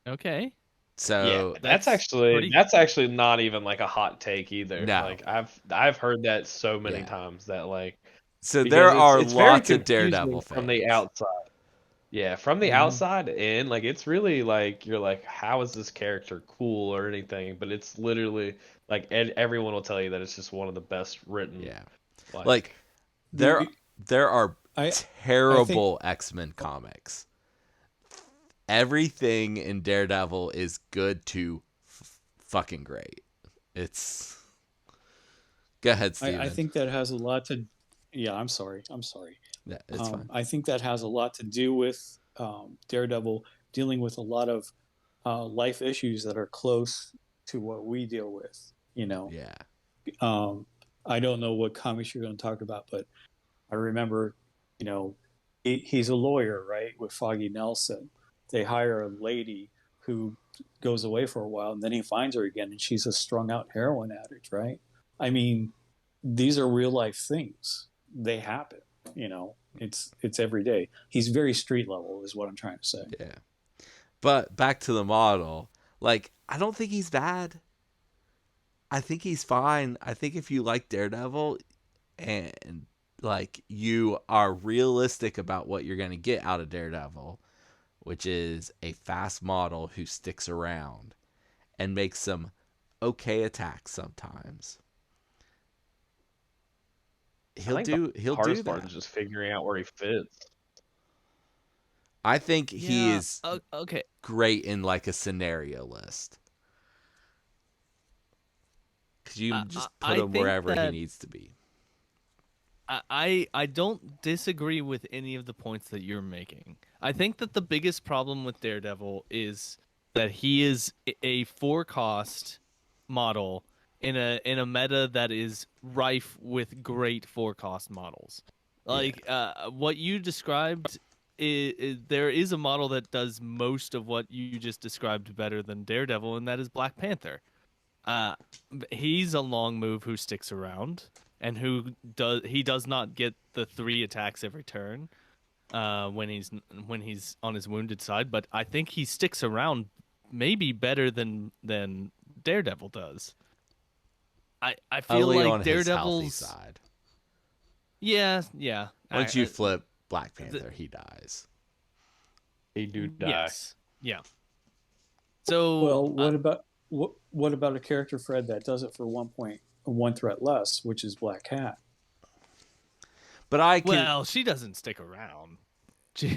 Okay. Yeah, So, that's pretty. actually not even like a hot take either. no. Like I've heard that so many Yeah. times that like So because there are it's very lots of Daredevil confusing from the fans. outside. Yeah, from the Mm-hmm. outside in, like it's really like you're like, how is this character cool or anything? But it's literally like everyone will tell you that it's just one of the best written. Yeah. Like Like there The there are I I think terrible X-Men comics. Everything in Daredevil is good to fucking great. It's Go ahead, I Steven. think that has a lot to. Yeah, I'm sorry. I'm sorry. Yeah, it's fine. I think that has a lot to do with Daredevil dealing with a lot of life issues that are close to what we deal with. Yeah. Um, I don't know what comics you're going to talk about, but I remember, he's a lawyer, right, with Foggy Nelson. They hire a lady who goes away for a while, and then he finds her again, and she's a strung out heroin addict, right? I mean, these are real life things. They happen. It's every day. He's very street level, is what I'm trying to say. Yeah. But back to the model. Like, I don't think he's bad. I think he's fine. I think if you like Daredevil and like you are realistic about what you're going to get out of Daredevil, which is a fast model who sticks around and makes some okay attacks sometimes. I think the He'll do hardest part that. is just figuring out where he fits. I think he Yeah. is Okay. great in like a scenario list. Cuz you just put I him think wherever he that needs to be. I don't disagree with any of the points that you're making. I think that the biggest problem with Daredevil is that he is a 4 cost model in a meta that is rife with great forecast models. Yeah. Like what you described, there is a model that does most of what you just described better than Daredevil, and that is Black Panther. Uh, he's a long move who sticks around, and he does not get the 3 attacks every turn when he's on his wounded side, but I think he sticks around maybe better than Daredevil does. I feel Only like on his healthy Daredevil's side. yeah. Once you flip Black Panther, th- he dies. They do die. yes, yeah. So Well, what about a character, Fred, that does it for 1 threat less, which is Black Cat? But I can well, she doesn't stick around.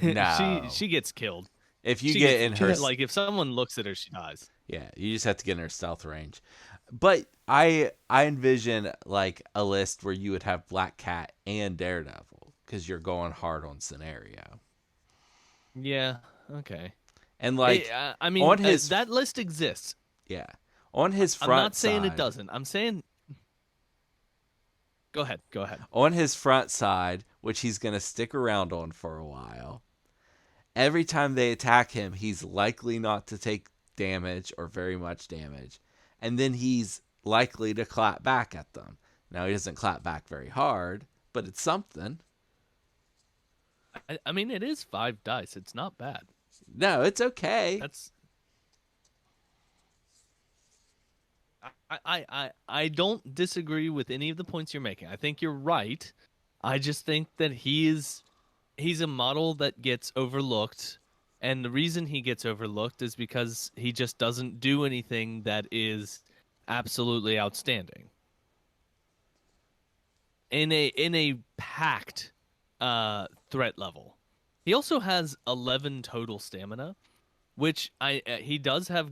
no. She gets killed. If you She get gets in her, like if someone looks at her, she dies. yeah, you just have to get in her stealth range. But I envision like a list where you would have Black Cat and Daredevil because you're going hard on scenario. Yeah. Okay. And like I mean, on his that list exists. yeah, on his I'm not front saying it side, doesn't. I'm saying. Go ahead. Go ahead. on his front side, which he's going to stick around on for a while. Every time they attack him, he's likely not to take damage or very much damage. And then he's likely to clap back at them. Now, he doesn't clap back very hard, but it's something. I mean, it is 5 dice. It's not bad. No, it's okay. That's. I don't disagree with any of the points you're making. I think you're right. I just think that he's a model that gets overlooked, and the reason he gets overlooked is because he just doesn't do anything that is absolutely outstanding. In a packed threat level. He also has 11 total stamina, which he does have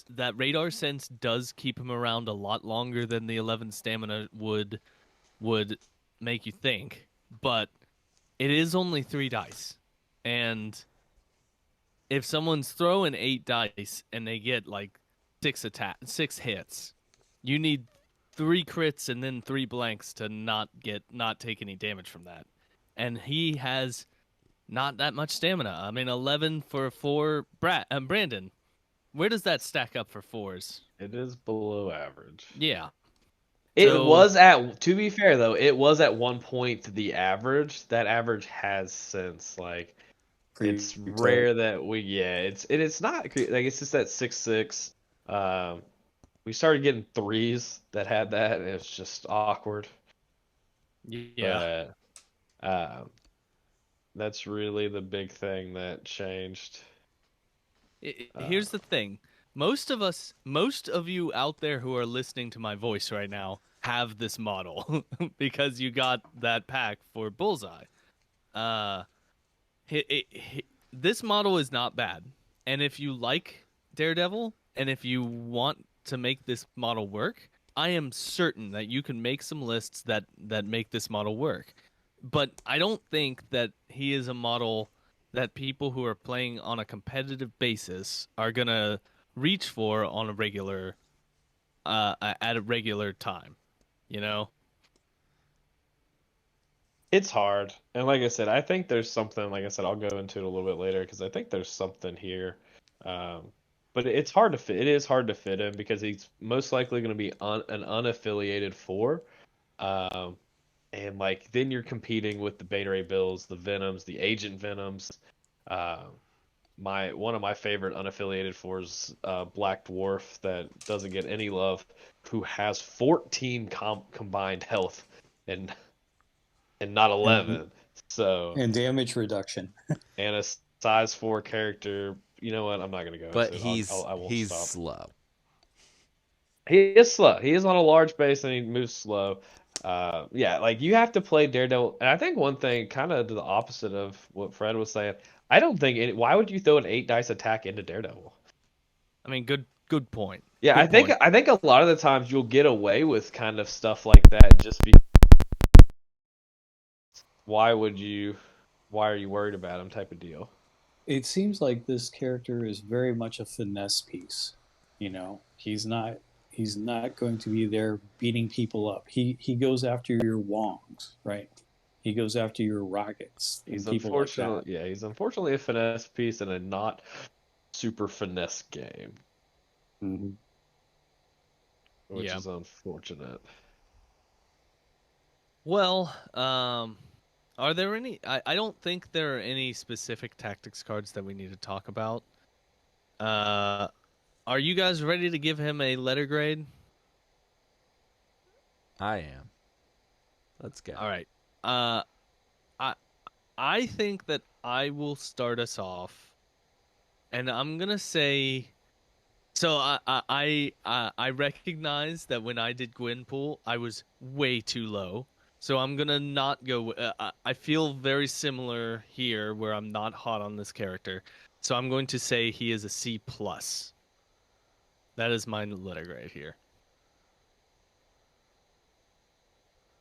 that radar sense does keep him around a lot longer than the 11 stamina would make you think, but it is only 3 dice. And if someone's throwing 8 dice and they get like 6 hits, you need 3 crits and then 3 blanks to not take any damage from that. And he has not that much stamina. I mean, 11 for 4. Brandon, where does that stack up for 4s? It is below average. Yeah. It So- was at, to be fair though, it was at one point the average. That average has since like it's Creeped up. rare that it's not like it's just that 6-6. We started getting 3s that had that, and it's just awkward. Yeah. But that's really the big thing that changed. Here's the thing. Most of you out there who are listening to my voice right now have this model because you got that pack for Bullseye. This model is not bad. And if you like Daredevil and if you want to make this model work, I am certain that you can make some lists that make this model work. But I don't think that he is a model that people who are playing on a competitive basis are gonna reach for on a regular at a regular time, you know? It's hard. And like I said, I think there's something, like I said, I'll go into it a little bit later because I think there's something here. Um, but it's hard to fit. It is hard to fit him because he's most likely going to be an unaffiliated 4. Um, and like then you're competing with the Beta Ray Bills, the Venoms, the Agent Venoms. Um, one of my favorite unaffiliated 4s, Black Dwarf, that doesn't get any love, who has 14 combined health and not 11. So And damage reduction. and a size 4 character. You know what? I'm not gonna go But into it. I won't he's stop. slow. He is slow. He is on a large base and he moves slow. Yeah, like you have to play Daredevil. And I think one thing, kind of to the opposite of what Fred was saying, I don't think why would you throw an 8 dice attack into Daredevil? I mean, good point. Yeah, Good point. I think a lot of the times you'll get away with kind of stuff like that just because why are you worried about him type of deal. It seems like this character is very much a finesse piece. You know, he's not He's not going to be there beating people up. He goes after your Wongs, right? He goes after your Rockets and He's people like that. unfortunately, yeah, he's unfortunately a finesse piece in a not super finesse game, Mm-hmm. which Yeah. is unfortunate. Well, are there any? I don't think there are any specific tactics cards that we need to talk about. Uh, are you guys ready to give him a letter grade? I am. Let's go. All right. Uh, I I think that I will start us off, and I'm gonna say. So I recognize that when I did Gwenpool, I was way too low. So I'm gonna not go. I feel very similar here, where I'm not hot on this character. So I'm going to say he is a C plus. That is my letter grade here.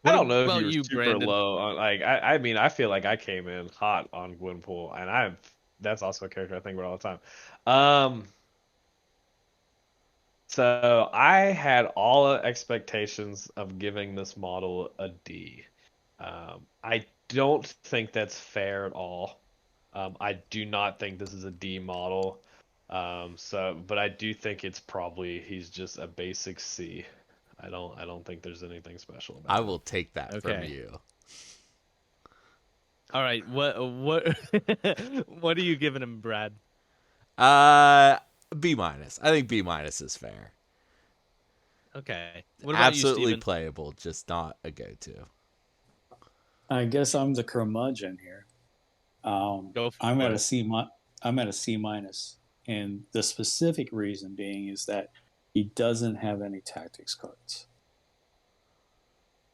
I What don't know if about you were you, super Brandon? low on like I mean I feel like I came in hot on Gwenpool and that's also a character I think about all the time. So I had all expectations of giving this model a D. I don't think that's fair at all. I do not think this is a D model. But I do think it's probably he's just a basic C. I don't think there's anything special I about him. will take that from Okay. you. All right. What what are you giving him, Brad? Uh, B minus. I think B minus is fair. Okay. What about you, Absolutely Steven? playable, just not a go-to. I guess I'm the curmudgeon here. Go I'm for at a it. C. I'm at a C minus, and the specific reason being is that he doesn't have any tactics cards.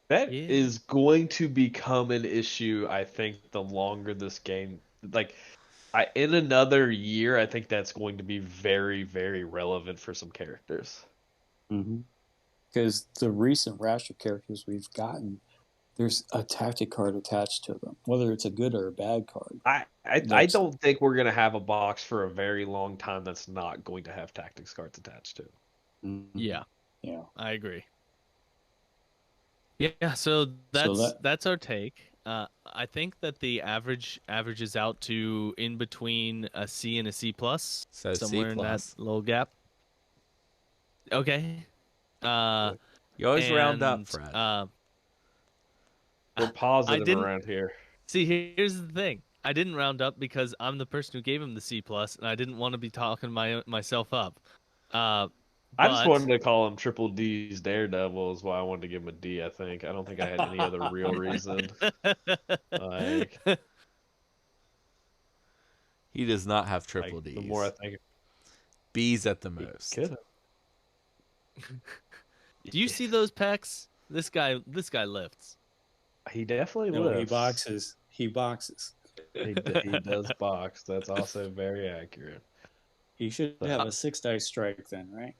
That Yeah. is going to become an issue, I think, the longer this game like in another year, I think that's going to be very, very relevant for some characters. Because the recent rash of characters we've gotten, there's a tactic card attached to them, whether it's a good or a bad card. I There's don't think we're gonna have a box for a very long time that's not going to have tactics cards attached to it. Yeah, yeah. I agree. Yeah, so So that that's our take. I think that the average averages out to in between a C and a C plus, So C somewhere in that plus. little gap. Okay. Uh, You always round up, and Fred. We're I positive didn't around here. see. Here's the thing. I didn't round up because I'm the person who gave him the C plus, and I didn't want to be talking myself up. Uh, I just but wanted to call him Triple D's Daredevil is why I wanted to give him a D, I think. I don't think I had any other real reason. Like He does not have triple the more I D's. think B's at the he most. could do you see those pecs? This guy lifts. he definitely no, he lifts. boxes. He boxes. He does box. That's also very accurate. He should So, have a 6 dice strike then, right?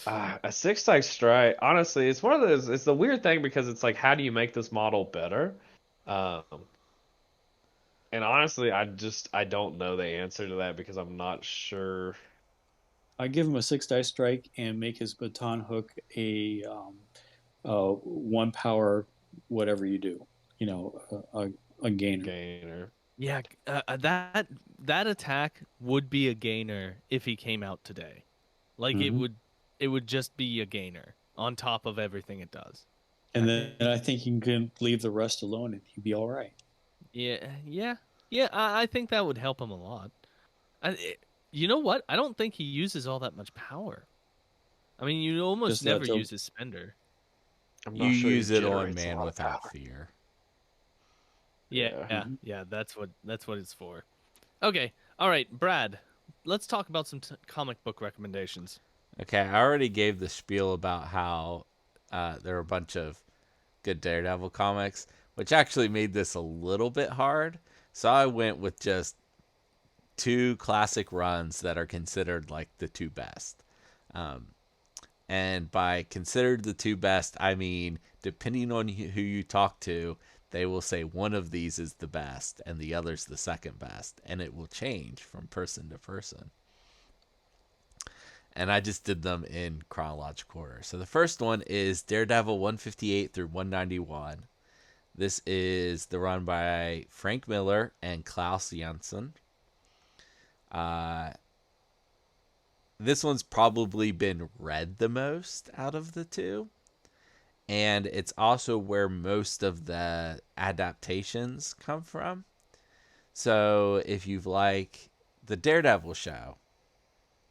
a six dice strike. Honestly, it's one of those. It's the weird thing because it's like, how do you make this model better? Um, and honestly, I don't know the answer to that because I'm not sure. I give him a 6 dice strike and make his baton hook a 1 power, whatever you do. You know, a gainer. Gainer. Yeah, that attack would be a gainer if he came out today. Like Mhm. it would just be a gainer on top of everything it does. And then I think you can leave the rest alone and he'd be all right. Yeah. I think that would help him a lot. You know what? I don't think he uses all that much power. I mean, you almost Just that never to use his spender. I'm You not sure he use it on generates a Man lot of Without power. Fear. Yeah, Mhm. yeah. That's what it's for. Okay, all right, Brad. Let's talk about some comic book recommendations. Okay, I already gave the spiel about how there are a bunch of good Daredevil comics, which actually made this a little bit hard. So I went with just two classic runs that are considered like the two best. Um, and by considered the two best, I mean, depending on who you talk to, they will say one of these is the best and the other's the second best. And it will change from person to person. and I just did them in chronological order. So the first one is Daredevil 158 through 191. This is the run by Frank Miller and Klaus Janson. This one's probably been read the most out of the two. And it's also where most of the adaptations come from. So if you've like the Daredevil show,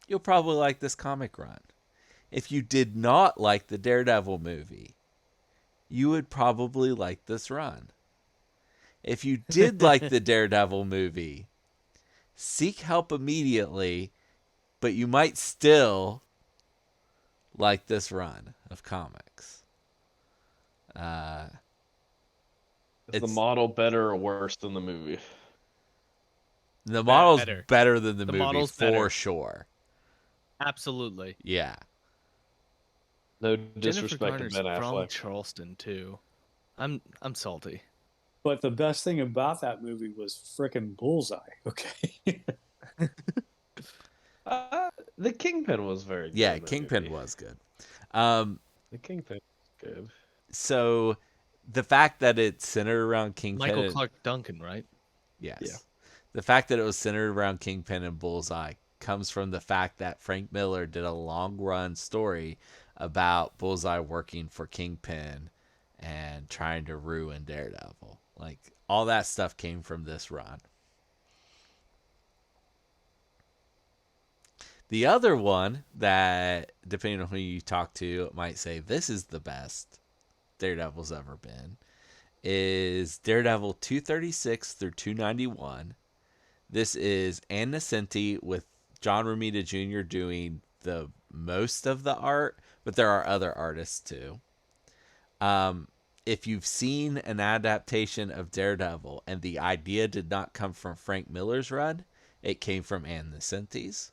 you'll probably like this comic run. If you did not like the Daredevil movie, you would probably like this run. If you did like the Daredevil movie, seek help immediately, but you might still like this run of comics. Is the model better or worse than the movie? The model's Better. better than the movie model's for better. sure. Absolutely. Yeah. No Jennifer disrespect to Garner's Ben from Affleck. Charleston too. I'm salty. But the best thing about that movie was frickin' Bullseye. Okay. The Kingpin was very good. Yeah, in that Kingpin movie. was good. The Kingpin was good. So the fact that it's centered around Kingpin, Michael Clark Duncan, right? yes, Yeah. the fact that it was centered around Kingpin and Bullseye comes from the fact that Frank Miller did a long run story about Bullseye working for Kingpin and trying to ruin Daredevil. Like all that stuff came from this run. The other one that, depending on who you talk to, might say this is the best Daredevil's ever been, is Daredevil 236 through 291. This is Ann Nocenti with John Romita Jr. doing the most of the art, but there are other artists too. If you've seen an adaptation of Daredevil and the idea did not come from Frank Miller's run, it came from Ann Nocenti's.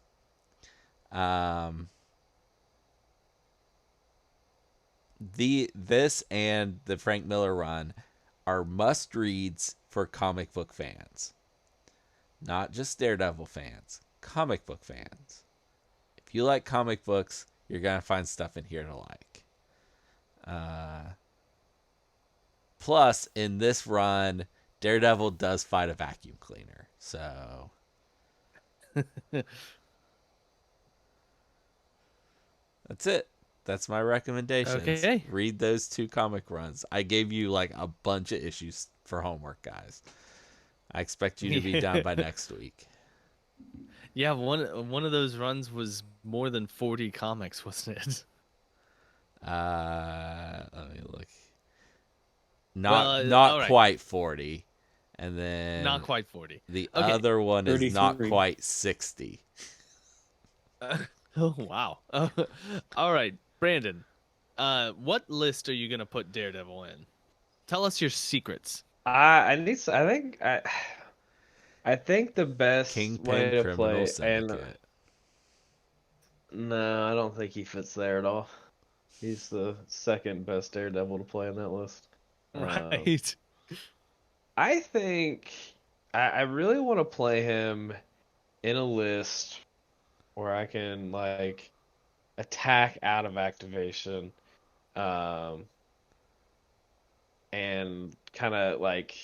This and the Frank Miller run are must reads for comic book fans, not just Daredevil fans, comic book fans. If you like comic books, you're gonna find stuff in here to like. Plus, in this run, Daredevil does fight a vacuum cleaner, so. That's it. That's my recommendations. Okay. Read those two comic runs. I gave you like a bunch of issues for homework, guys. I expect you to be done by next week. Yeah, one of those runs was more than 40 comics, wasn't it? Let me look. Well, Not all right. quite 40. And then Not quite 40. the Okay. other one is not 33. quite 60. Oh, wow. All right, Brandon. What list are you gonna put Daredevil in? Tell us your secrets. I think the best way Kingpin to Criminal play, and Syndicate. no, I don't think he fits there at all. He's the second best Daredevil to play on that list. Right. I think I really want to play him in a list where I can like attack out of activation, and kind of like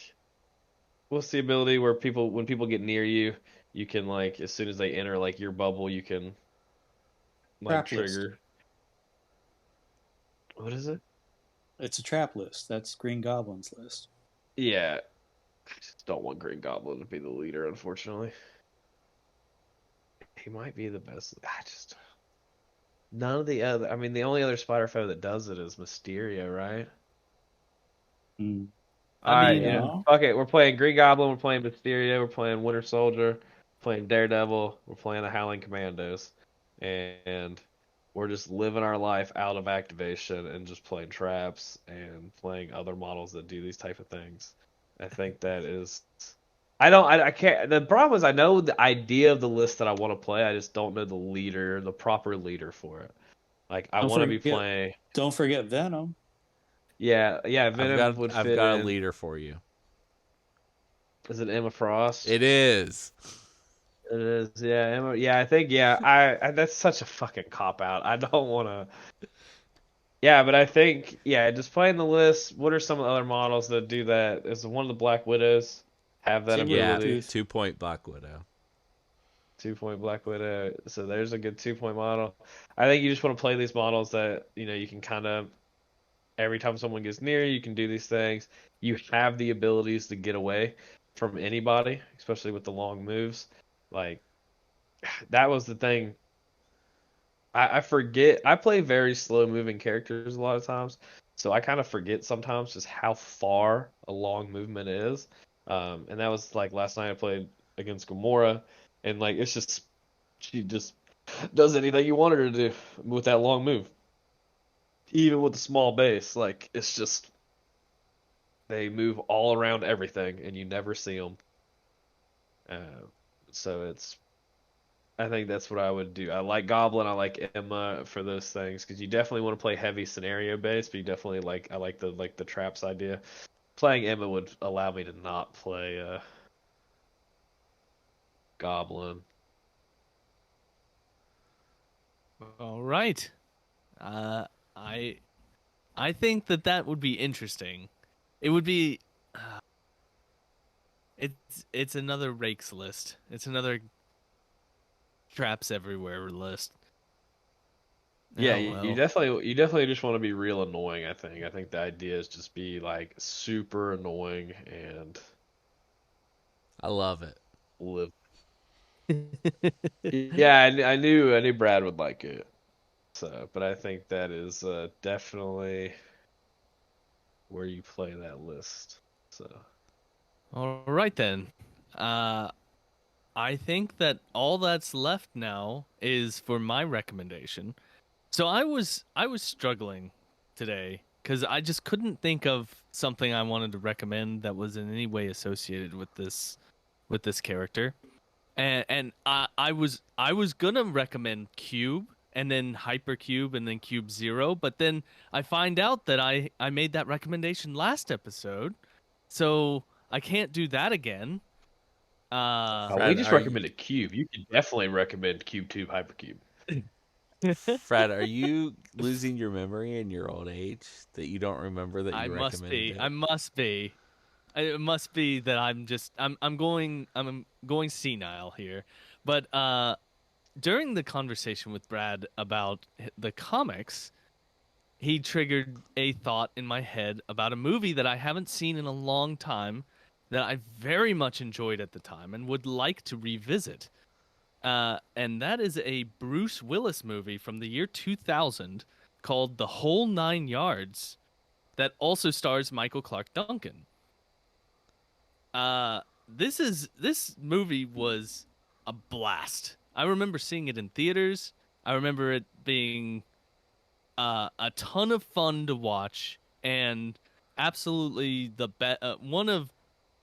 what's the ability where when people get near you, you can like as soon as they enter like your bubble, you can like Trap list. trigger. What is it? It's a trap list. That's Green Goblin's list. Yeah, I just don't want Green Goblin to be the leader, unfortunately. He might be the best. None of the other. I mean, the only other Spider foe that does it is Mysterio, right? Mm. I mean, yeah. Okay, we're playing Green Goblin, we're playing Mysterio, we're playing Winter Soldier, we're playing Daredevil, we're playing the Howling Commandos, and we're just living our life out of activation and just playing traps and playing other models that do these type of things. I think that is. I can't. The problem is I know the idea of the list that I want to play. I just don't know the leader, the proper leader for it. Like I want to be playing. Don't forget Venom. Yeah, Venom would I've fit got in. a leader for you. Is it Emma Frost? It is. It is, yeah, yeah. I think, yeah. I that's such a fucking cop out. I don't want to. Yeah, but I think, yeah, just playing the list. What are some of the other models that do that? Is one of the Black Widows have that Saber Yeah, ability? tooth. 2-point Black Widow. 2-point Black Widow. So there's a good 2-point model. I think you just want to play these models that you can kind of every time someone gets near you, you can do these things. You have the abilities to get away from anybody, especially with the long moves. Like that was the thing. I forget. I play very slow moving characters a lot of times, so I kind of forget sometimes just how far a long movement is. And that was like last night I played against Gamora, and like it's just she just does anything you want her to do with that long move, even with the small base. Like it's just they move all around everything, and you never see them. Uh, so it's I think that's what I would do. I like Goblin, I like Emma for those things because you definitely want to play heavy scenario based, but you definitely I like the traps idea. Playing Emma would allow me to not play Goblin. All right. Uh, I I think that would be interesting. It would be. It's another rakes list. It's another traps everywhere list. Yeah, Oh you well. definitely just want to be real annoying, I think. I think the idea is just be like super annoying and I love it. live. Yeah, I knew Brad would like it. So, but I think that is definitely where you play that list. So, All right then. Uh, I think that all that's left now is for my recommendation. So I was struggling today because I just couldn't think of something I wanted to recommend that was in any way associated with this character. And I was gonna recommend Cube and then Hypercube and then Cube Zero, but then I find out that I made that recommendation last episode, so I can't do that again. we Fred, just are you recommended Cube. You could definitely recommend Cube Tube Hypercube. Fred, are you losing your memory in your old age that you don't remember that I you must recommended be. it? I must be. It must be that I'm going senile here. But during the conversation with Brad about the comics, he triggered a thought in my head about a movie that I haven't seen in a long time that I very much enjoyed at the time and would like to revisit. And that is a Bruce Willis movie from the year 2000 called The Whole Nine Yards that also stars Michael Clark Duncan. This movie was a blast. I remember seeing it in theaters. I remember it being a ton of fun to watch and absolutely one of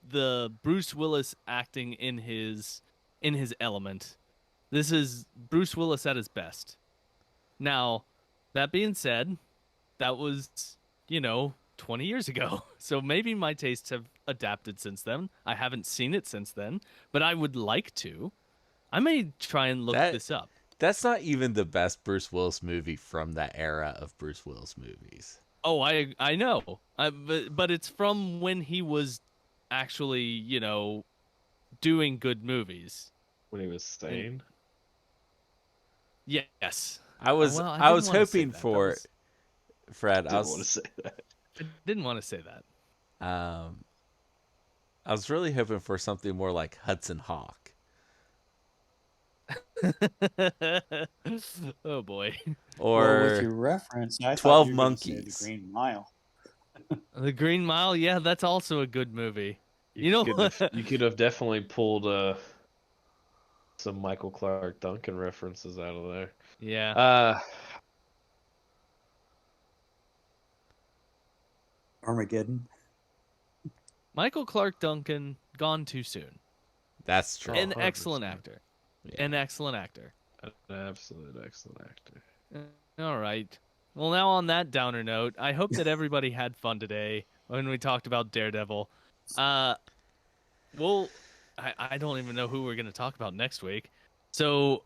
the Bruce Willis acting in his element. This is Bruce Willis at his best. Now, that being said, that was, 20 years ago. So maybe my tastes have adapted since then. I haven't seen it since then, but I would like to. I may try and look That this up. that's not even the best Bruce Willis movie from that era of Bruce Willis movies. Oh, I know. But it's from when he was actually, doing good movies. When he was And sane. yes. I was Well, I I didn't was want to say hoping that. That for was Fred. Didn't want to say that. I didn't want to say that. Um I was really hoping for something more like Hudson Hawk Oh boy. Well, with or your reference, I thought 12 you were going to say the Monkeys. Green Mile. The Green Mile, yeah, that's also a good movie. You You know could have what? you could have definitely pulled some Michael Clark Duncan references out of there. Yeah. Uh, Armageddon. Michael Clark Duncan gone too soon. That's true. An 100%. excellent actor. Yeah. An excellent actor. An absolute excellent actor. All right. Well, now on that downer note, I hope that everybody had fun today when we talked about Daredevil. Uh, we'll I don't even know who we're gonna talk about next week. So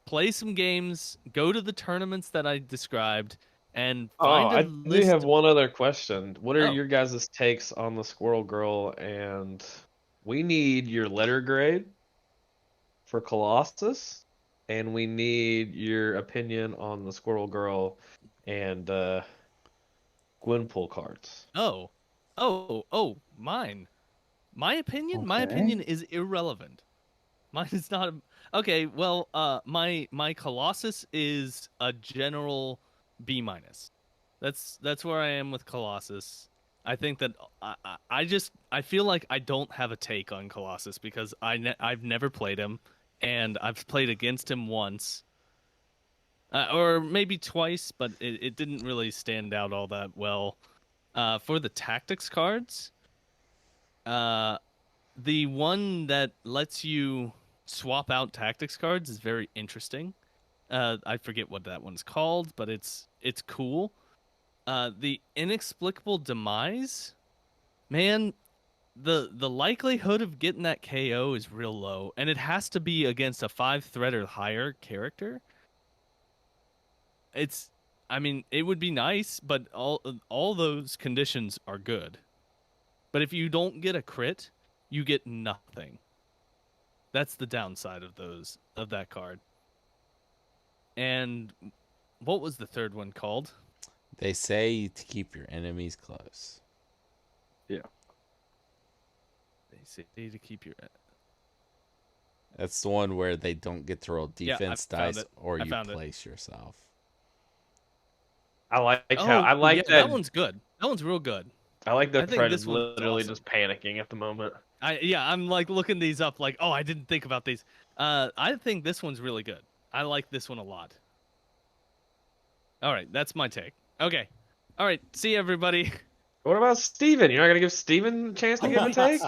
play some games, go to the tournaments that I described, and Oh, find a I do list. have one other question. What are Oh. your guys' takes on the Squirrel Girl? And we need your letter grade for Colossus, and we need your opinion on the Squirrel Girl and Gwenpool cards. Mine. My opinion Okay. is irrelevant. Mine is not. Okay, well, my Colossus is a general B minus. That's where I am with Colossus. I think that I feel like I don't have a take on Colossus because I've never played him, and I've played against him once, or maybe twice, but it didn't really stand out all that well. For the tactics cards, uh, the one that lets you swap out tactics cards is very interesting. I forget what that one's called, but it's cool. The inexplicable demise, man, the likelihood of getting that KO is real low, and it has to be against a 5 threat or higher character. It's, I mean, it would be nice, but all those conditions are good. But if you don't get a crit, you get nothing. That's the downside of that card. And what was the third one called? They say to keep your enemies close. Yeah. They say to keep your. That's the one where they don't get to roll Yeah, I defense found dice, it. or I you found it. place yourself. I like how Oh, I like yeah, that one's good. That one's real good. I like I that think Fred this is one's literally awesome. just panicking at the moment. I'm like looking these up, like, oh, I didn't think about these. I think this one's really good. I like this one a lot. All right, that's my take. Okay, all right, see everybody. What about Steven? You're not gonna give Steven a chance to give a Oh, take?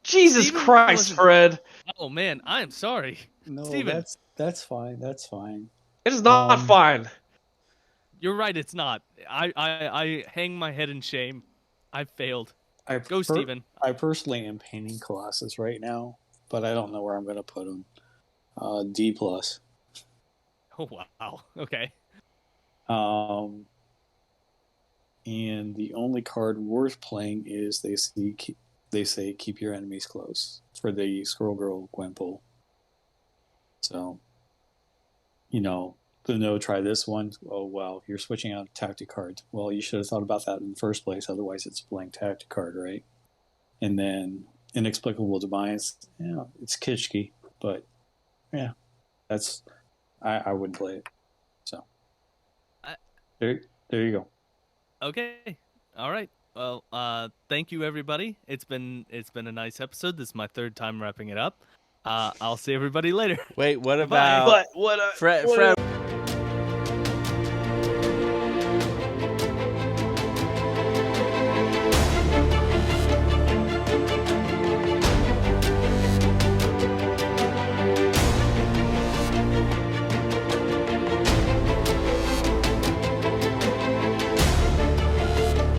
Jesus Steven Christ, wasn't. Fred! Oh man, I am sorry, no, Steven. that's fine. That's fine. It is not fine. You're right. It's not. I hang my head in shame. I failed. I Go, Steven. I personally am painting Colossus right now, but I don't know where I'm going to put him. D plus. Oh wow. Okay. And the only card worth playing is they say keep your enemies close for the Squirrel Girl Gwenpool. So, try this one. Oh wow, you're switching out tactic cards. Well, you should have thought about that in the first place. Otherwise, it's a blank tactic card, right? And then inexplicable demise. Yeah, it's kitschy, but yeah, that's I wouldn't play it. So there you go. Okay. All right. Well, thank you everybody. It's been a nice episode. This is my third time wrapping it up. I'll see everybody later. Wait, what Goodbye. about But Fred?